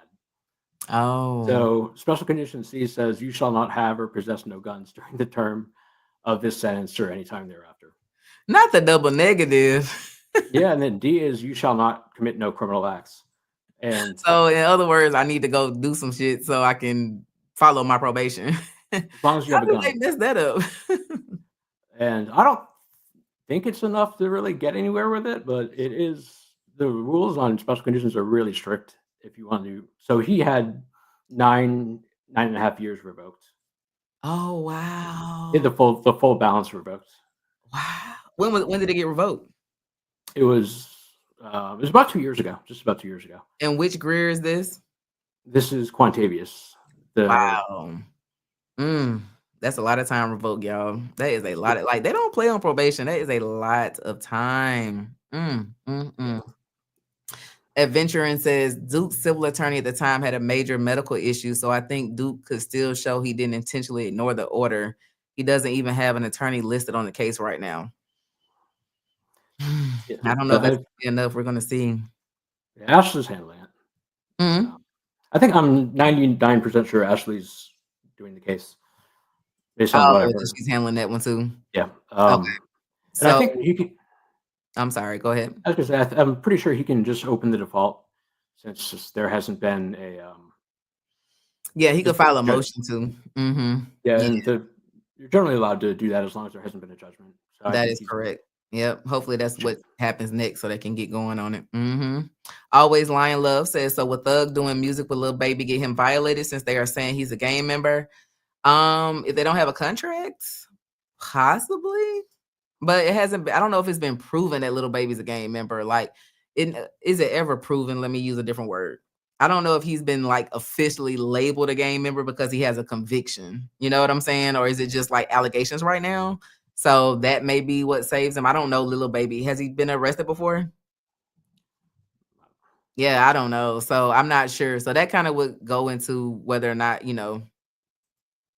Oh. So special condition C says you shall not have or possess no guns during the term of this sentence or any time thereafter. Not the double negative. Yeah, and then D is you shall not commit no criminal acts. And so in other words, I need to go do some shit so I can follow my probation. As long as you have a gun. They mess that up? And I don't think it's enough to really get anywhere with it, but it is. The rules on special conditions are really strict if you want to. So he had 9.5 years revoked. Oh wow! The full balance revoked. Wow. When did it get revoked? It was about 2 years ago. Just about 2 years ago. And which Greer is this? This is Quantavious. Wow. That's a lot of time revoked, y'all. That is a lot of, like, they don't play on probation. That is a lot of time. Adventuring says Duke's civil attorney at the time had a major medical issue, so I think Duke could still show he didn't intentionally ignore the order. He doesn't even have an attorney listed on the case right now. I don't know if that's enough. We're going to see. Ashley's handling it. I think I'm 99% sure Ashley's doing the case based on what I've heard. She's handling that one too. Yeah. Okay. And I So think he can. I'm sorry. Go ahead. I was gonna say, I'm pretty sure he can just open the default since there hasn't been a. Yeah, he could file a judge- motion too. Mm-hmm. Yeah, and you're generally allowed to do that as long as there hasn't been a judgment. So I That think is he's- correct. Yep. Hopefully that's what happens next so they can get going on it. Mm-hmm. Always Lion Love says, so with Thug doing music with Lil Baby get him violated since they are saying he's a gang member. If they don't have a contract, possibly. But it hasn't been, I don't know if it's been proven that Lil Baby's a gang member. Like, is it ever proven? Let me use a different word. I don't know if he's been like officially labeled a gang member because he has a conviction. You know what I'm saying? Or is it just like allegations right now? So that may be what saves him. I don't know, Lil Baby. Has he been arrested before? Yeah, I don't know. So I'm not sure. So that kind of would go into whether or not, you know,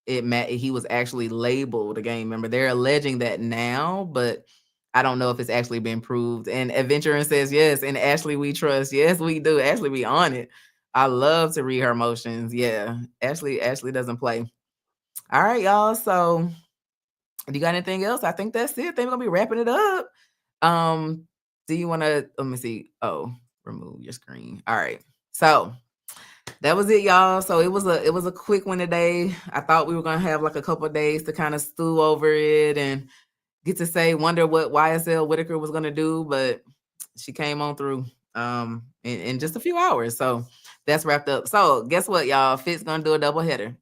he was actually labeled a gang member. They're alleging that now, but I don't know if it's actually been proved. And Adventuring says yes, and Ashley we trust. Yes, we do. Ashley, we on it. I love to read her emotions. Yeah, Ashley doesn't play. All right, y'all. So, do you got anything else? I think that's it. I think we're gonna be wrapping it up. Do you want to? Let me see. Oh, remove your screen. All right. So that was it, y'all. So it was a quick one today. I thought we were gonna have like a couple of days to kind of stew over it and get to wonder what YSL Whitaker was gonna do, but she came on through in just a few hours. So that's wrapped up. So guess what, y'all? Fit's gonna do a double header.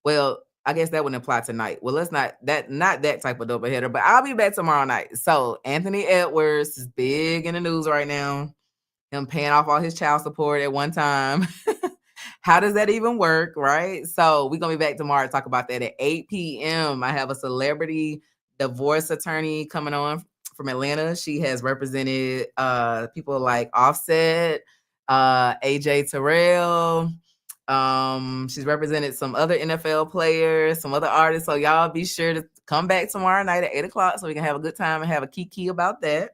Well, I guess that wouldn't apply tonight. Well, let's not that type of double header, but I'll be back tomorrow night. So Anthony Edwards is big in the news right now. Him paying off all his child support at one time. How does that even work, right? So we're going to be back tomorrow to talk about that at 8 p.m. I have a celebrity divorce attorney coming on from Atlanta. She has represented people like Offset, AJ Terrell. She's represented some other NFL players, some other artists. So y'all be sure to come back tomorrow night at 8 o'clock so we can have a good time and have a kiki about that.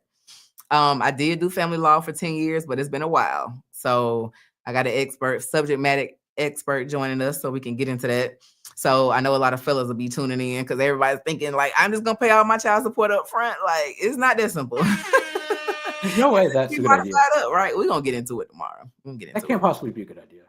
I did do family law for 10 years, but it's been a while. So I got an subject matter expert joining us so we can get into that. So I know a lot of fellas will be tuning in because everybody's thinking like, I'm just going to pay all my child support up front. Like, it's not that simple. There's no way that's a good idea. Up, right? We're going to get into it tomorrow. That can't possibly be a good idea.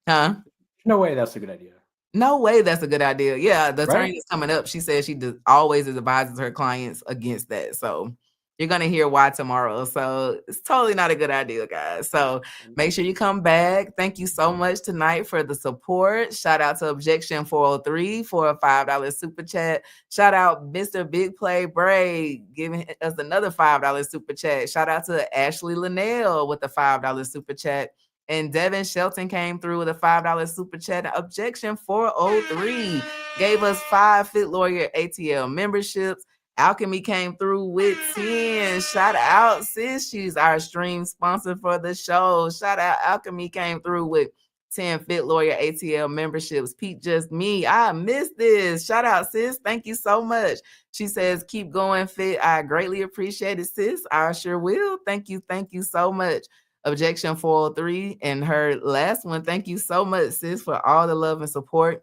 Huh? There's no way that's a good idea. No way that's a good idea. Yeah, the attorney Right? is coming up. She says she always advises her clients against that. So you're going to hear why tomorrow. So it's totally not a good idea, guys. So make sure you come back. Thank you so much tonight for the support. Shout out to Objection 403 for a $5 super chat. Shout out Mr. Big Play Bray giving us another $5 super chat. Shout out to Ashley Linnell with a $5 super chat. And Devin Shelton came through with a $5 super chat. Objection 403 gave us 5 Fit Lawyer ATL memberships. Alchemy came through with 10. Shout out, sis. She's our stream sponsor for the show. Shout out, Alchemy came through with 10 Fit Lawyer ATL memberships. Pete Just Me. I missed this. Shout out, sis. Thank you so much. She says, keep going, Fit. I greatly appreciate it, sis. I sure will. Thank you. Thank you so much. Objection 403 and her last one. Thank you so much, sis, for all the love and support.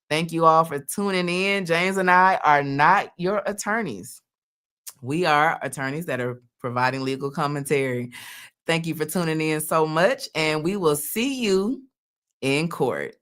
Thank you all for tuning in. James and I are not your attorneys. We are attorneys that are providing legal commentary. Thank you for tuning in so much, and we will see you in court.